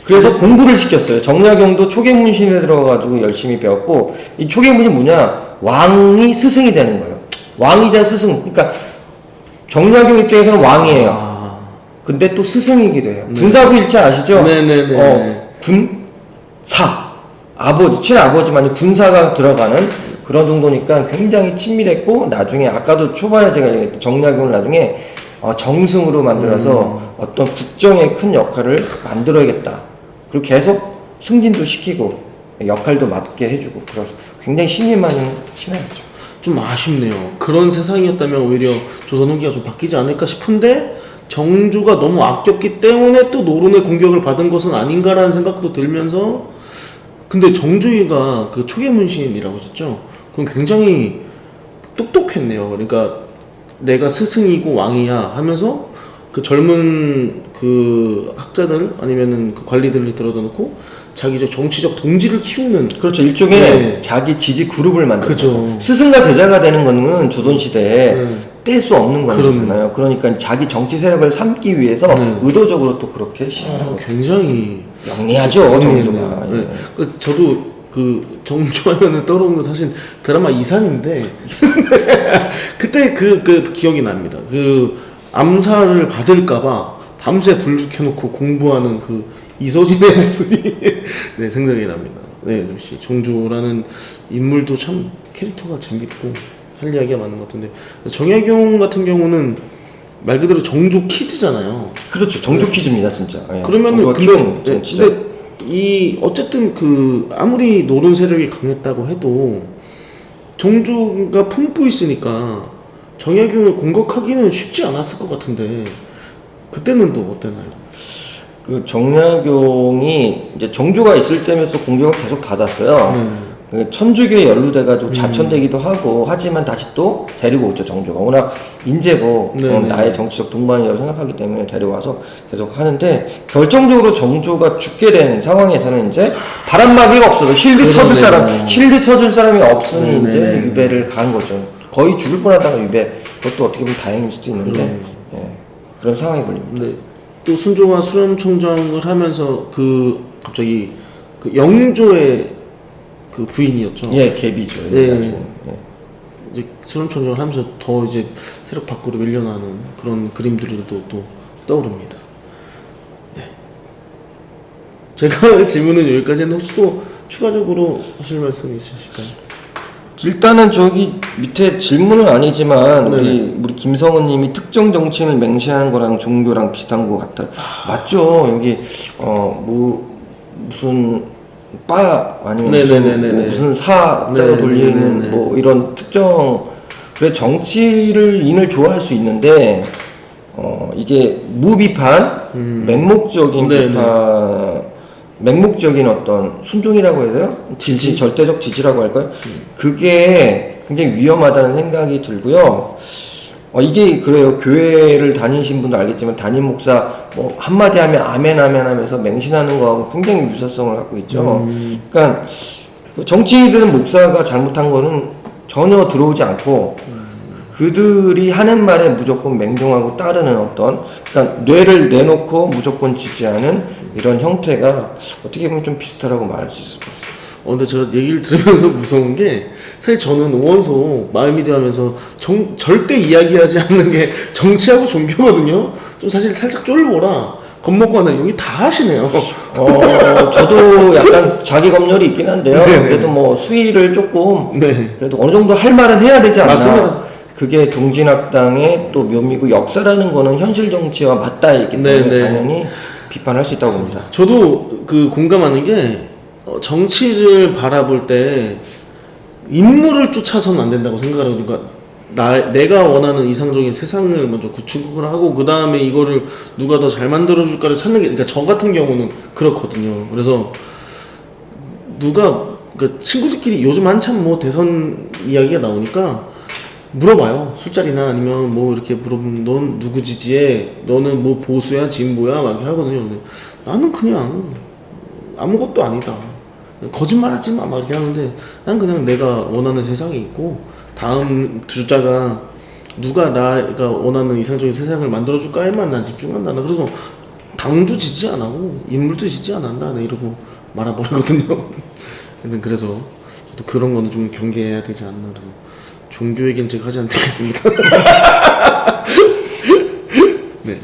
그래서 공부를 시켰어요. 정약용도 초계문신에 들어가가지고 열심히 배웠고 이 초계문신 뭐냐 왕이 스승이 되는 거예요. 왕이자 스승. 그러니까 정약용 입장에서는 왕이에요. 근데 또 스승이기도 해요. 군사부일체 아시죠? 군사. 아버지, 친아버지만 군사가 들어가는 그런 정도니까 굉장히 친밀했고 나중에 아까도 초반에 제가 얘기했던 정약용을 나중에 정승으로 만들어서 어떤 국정에 큰 역할을 만들어야겠다. 그리고 계속 승진도 시키고 역할도 맡게 해주고 그래서 굉장히 신이 많은 신하였죠. 좀 아쉽네요. 그런 세상이었다면 오히려 조선 후기가 좀 바뀌지 않을까 싶은데 정조가 너무 아꼈기 때문에 또 노론의 공격을 받은 것은 아닌가라는 생각도 들면서, 근데 정조이가 그 초계문신이라고 하셨죠? 그건 굉장히 똑똑했네요. 그러니까 내가 스승이고 왕이야 하면서 그 젊은 그 학자들 아니면은 그 관리들을 들어다 놓고 자기적 정치적 동지를 키우는. 그렇죠. 일종의 네. 자기 지지 그룹을 만들고 그죠. 스승과 제자가 되는 거는 조선시대에 네. 뺄 수 없는 그럼요. 거잖아요. 그러니까 자기 정치 세력을 삼기 위해서 네. 의도적으로 또 그렇게 시행하고 굉장히 영리하죠, 정조가. 네. 예. 그래서 저도 그 정조하면은 떠오르는 건 사실 드라마 이산인데 그때 그 기억이 납니다. 그 암살을 받을까봐 밤새 불 켜놓고 공부하는 그 이서진의 모습이 네, 생각이 납니다. 네, 역시 정조라는 인물도 참 캐릭터가 재밌고 할 이야기가 많은 것 같은데, 정약용 같은 경우는 말 그대로 정조 키즈잖아요. 그렇죠. 정조 퀴즈입니다, 진짜. 예. 그러면은 정조가 키운 정치자. 근데 이 어쨌든 그 아무리 노론 세력이 강했다고 해도 정조가 품고 있으니까 정약용을 공격하기는 쉽지 않았을 것 같은데, 그때는 또 어땠나요? 그 정약용이 이제 정조가 있을 때면서 공격을 계속 받았어요. 그 천주교에 연루돼가지고 자천되기도 하고, 하지만 다시 또 데리고 오죠. 정조가 워낙 인재고 네네. 나의 정치적 동반이라고 생각하기 때문에 데려와서 계속 하는데, 결정적으로 정조가 죽게 된 상황에서는 이제 바람막이가 없어서 쉴드 쳐줄 사람이 없으니 네네. 이제 유배를 간 거죠. 거의 죽을 뻔하다가 유배. 그것도 어떻게 보면 다행일 수도 있는데 예, 그런 상황이 걸립니다. 네. 또 순조가 수렴청정을 하면서 그 갑자기 그 영조의 그 부인이었죠. 예, 갭이죠. 네. 나중에. 예. 이제 수렴청정을 하면서 더 이제 세력 밖으로 밀려나는 그런 그림들도 또 떠오릅니다. 네. 제가 할 질문은 여기까지인데 혹시 또 추가적으로 하실 말씀 있으실까요? 일단은 저기 밑에 질문은 아니지만 네네. 우리 김성은님이 특정 정치인을 맹신하는 거랑 종교랑 비슷한 것 같다. 맞죠? 여기 무슨 바 아니면 네네네네네. 무슨 사자로 돌리는 네네네네. 뭐 이런 특정. 그래 정치를 인을 좋아할 수 있는데 이게 무비판 맹목적인 네네. 비판. 맹목적인 어떤 순종이라고 해야 돼요? 지지? 절대적 지지라고 할까요? 그게 굉장히 위험하다는 생각이 들고요. 이게 그래요. 교회를 다니신 분도 알겠지만 담임 목사 뭐 한마디 하면 아멘 하면서 맹신하는 거하고 굉장히 유사성을 갖고 있죠. 그러니까 정치인들은 목사가 잘못한 거는 전혀 들어오지 않고 그들이 하는 말에 무조건 맹종하고 따르는 어떤, 그러니까 뇌를 내놓고 무조건 지지하는 이런 형태가 어떻게 보면 좀 비슷하다고 말할 수 있을 것 같아요. 근데 제가 얘기를 들으면서 무서운 게, 사실 저는 오원소 마을미디어 하면서 절대 이야기하지 않는 게 정치하고 종교거든요. 좀 사실 살짝 쫄보라 겁먹고 하는 여기 다 하시네요. 저도 약간 자기 검열이 있긴 한데요. 네네. 그래도 뭐 수위를 조금, 네. 그래도 어느 정도 할 말은 해야 되지 않나. 맞습니다. 그게 동진학당의 또 묘미고, 역사라는 거는 현실 정치와 맞닿아있기 때문에 네네. 당연히 비판할 수 있다고 봅니다. 저도 그 공감하는 게, 정치를 바라볼 때 인물을 쫓아서는 안 된다고 생각하는 거니까, 내가 원하는 이상적인 세상을 먼저 구축을 하고 그 다음에 이거를 누가 더 잘 만들어줄까를 찾는 게, 그러니까 저 같은 경우는 그렇거든요. 그래서 그 친구들끼리 요즘 한참 뭐 대선 이야기가 나오니까 물어봐요. 술자리나 아니면 뭐 이렇게 물어보면 넌 누구 지지해? 너는 뭐 보수야? 진보야? 막 이렇게 하거든요. 근데 나는 그냥 아무것도 아니다. 거짓말 하지 마. 막 이렇게 하는데, 난 그냥 내가 원하는 세상이 있고, 다음 주자가 누가 내가 원하는 이상적인 세상을 만들어줄까에만 난 집중한다. 나 그래서 당도 지지 안 하고, 인물도 지지 안 한다. 나 이러고 말아버리거든요. 그래서 저도 그런 거는 좀 경계해야 되지 않나. 그래서 종교 얘기는 제가 하지 않겠습니다. 네.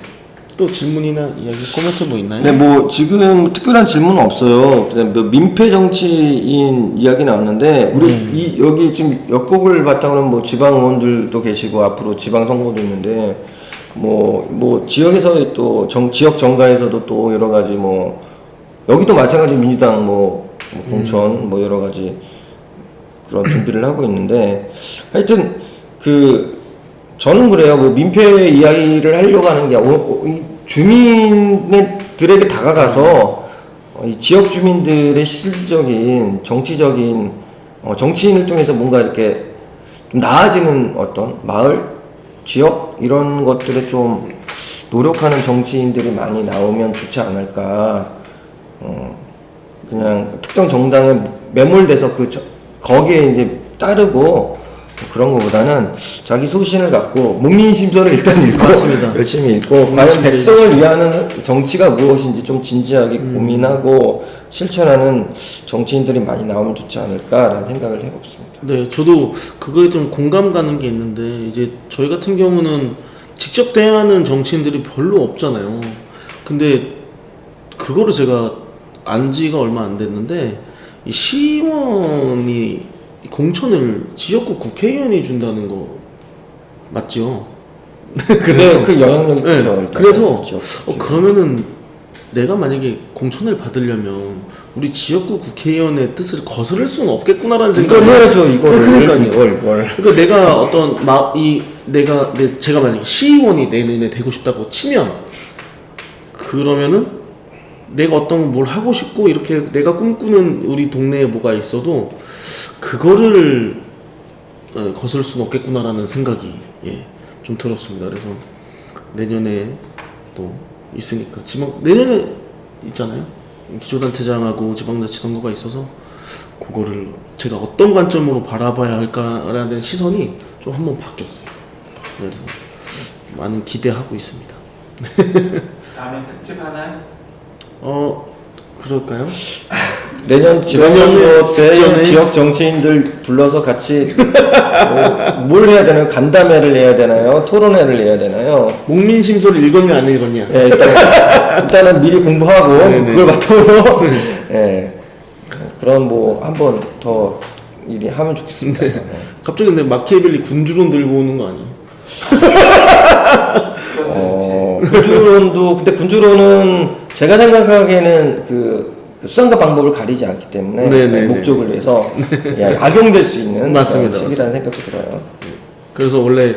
또 질문이나 이야기, 코멘트 뭐 있나요? 네, 뭐 지금 특별한 질문은 없어요. 그냥 뭐 민폐 정치인 이야기 나왔는데, 우리 여기 지금 역곡을 바탕으로 뭐 지방 의원들도 계시고 앞으로 지방 선거도 있는데, 뭐 지역에서 또 지역 정가에서도 또 여러 가지 뭐 여기도 마찬가지 민주당 뭐 공천 뭐 여러 가지 그런 준비를 하고 있는데, 하여튼 그 저는 그래요. 뭐 민폐 이야기를 하려고 하는 게 이 주민들에게 다가가서 이 지역 주민들의 실질적인 정치적인 정치인을 통해서 뭔가 이렇게 좀 나아지는 어떤 마을, 지역 이런 것들에 좀 노력하는 정치인들이 많이 나오면 좋지 않을까. 그냥 특정 정당에 매몰돼서 거기에 이제 따르고 그런 것보다는 자기 소신을 갖고 목민심서를 일단 읽고 맞습니다. 열심히 읽고 과연 백성을 위하는 정치가 무엇인지 좀 진지하게 고민하고 실천하는 정치인들이 많이 나오면 좋지 않을까라는 생각을 해봤습니다. 네, 저도 그거에 좀 공감 가는 게 있는데 이제 저희 같은 경우는 직접 대하는 정치인들이 별로 없잖아요. 근데 그거를 제가 안 지가 얼마 안 됐는데 이 시의원이 공천을 지역구 국회의원이 준다는 거 맞죠? 그래 그 영향력이 네, 크죠. 일단. 그래서 지역 그러면은 내가 만약에 공천을 받으려면 우리 지역구 국회의원의 뜻을 거스를 수는 없겠구나라는 이걸 생각이 해야죠. 이걸 그러니까 내가 어떤 제가 만약에 시의원이 내년에 되고 싶다고 치면 그러면은 내가 어떤 뭘 하고 싶고 이렇게 내가 꿈꾸는 우리 동네에 뭐가 있어도 그거를 거슬 수는 없겠구나라는 생각이 좀 들었습니다. 그래서 내년에 또 있으니까 내년에 있잖아요. 기초단체장하고 지방자치 선거가 있어서 그거를 제가 어떤 관점으로 바라봐야 할까라는 시선이 좀 한번 바뀌었어요. 그래서 많은 기대하고 있습니다. 다음에 특집 하나요? 그럴까요? 내년 지방선거 때 직전에? 지역 정치인들 불러서 같이 뭘 해야 되나요? 간담회를 해야 되나요? 토론회를 해야 되나요? 목민심서를 읽었냐 안 읽었냐? 예, 일단은 미리 공부하고 네네. 그걸 바탕으로 예, 그런 뭐 한 번 더 일이 하면 좋겠습니다. 네. 갑자기 근데 마키아벨리 군주론 들고 오는 거 아니에요? 군주론도 근데 군주론은 제가 생각하기에는 그 수단과 방법을 가리지 않기 때문에 네네네. 목적을 위해서 악용될 수 있는 맞습니다. 그런 책이라는 생각도 들어요. 그래서 원래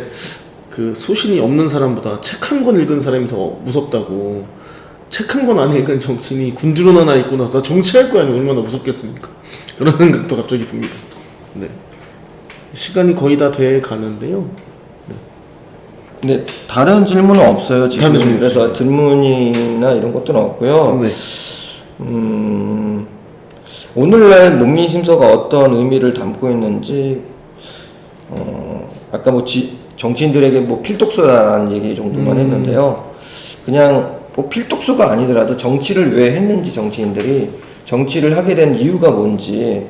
그 소신이 없는 사람보다 책 한 권 읽은 사람이 더 무섭다고. 책 한 권 안 읽은 정치인이 군주론 하나 읽고 나서 정치할 거 아니면 얼마나 무섭겠습니까? 그런 생각도 갑자기 듭니다. 네. 시간이 거의 다 돼 가는데요. 근데 다른 질문은 없어요 지금. 다른 질문 그래서 질문이나 이런 것들은 없고요. 네. 오늘날 목민심서가 어떤 의미를 담고 있는지 아까 뭐 정치인들에게 뭐 필독서라는 얘기 정도만 했는데요. 그냥 뭐 필독서가 아니더라도 정치를 왜 했는지 정치인들이 정치를 하게 된 이유가 뭔지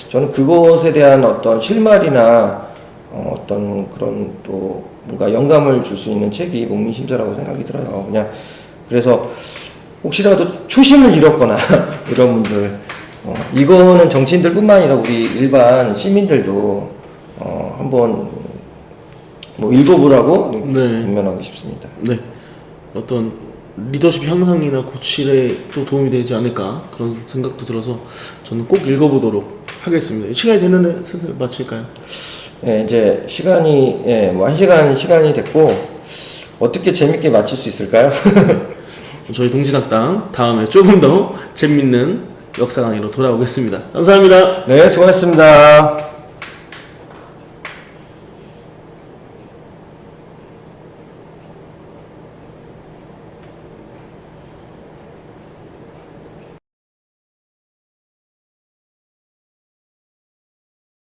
저는 그것에 대한 어떤 실마리나 어떤 그런 또 뭔가 영감을 줄 수 있는 책이 목민심서라고 생각이 들어요. 그냥 그래서 혹시라도 초심을 잃었거나 이런 분들 이거는 정치인들뿐만 아니라 우리 일반 시민들도 한번 뭐 읽어보라고 네. 권면하고 싶습니다. 네. 어떤 리더십 향상이나 고취에 또 도움이 되지 않을까 그런 생각도 들어서 저는 꼭 읽어보도록 하겠습니다. 시간이 됐는데 슬슬 마칠까요? 예, 이제 시간이 뭐 1시간 시간이 됐고 어떻게 재밌게 마칠 수 있을까요? 저희 동진학당 다음에 조금 더 재밌는 역사 강의로 돌아오겠습니다. 감사합니다. 네, 수고하셨습니다.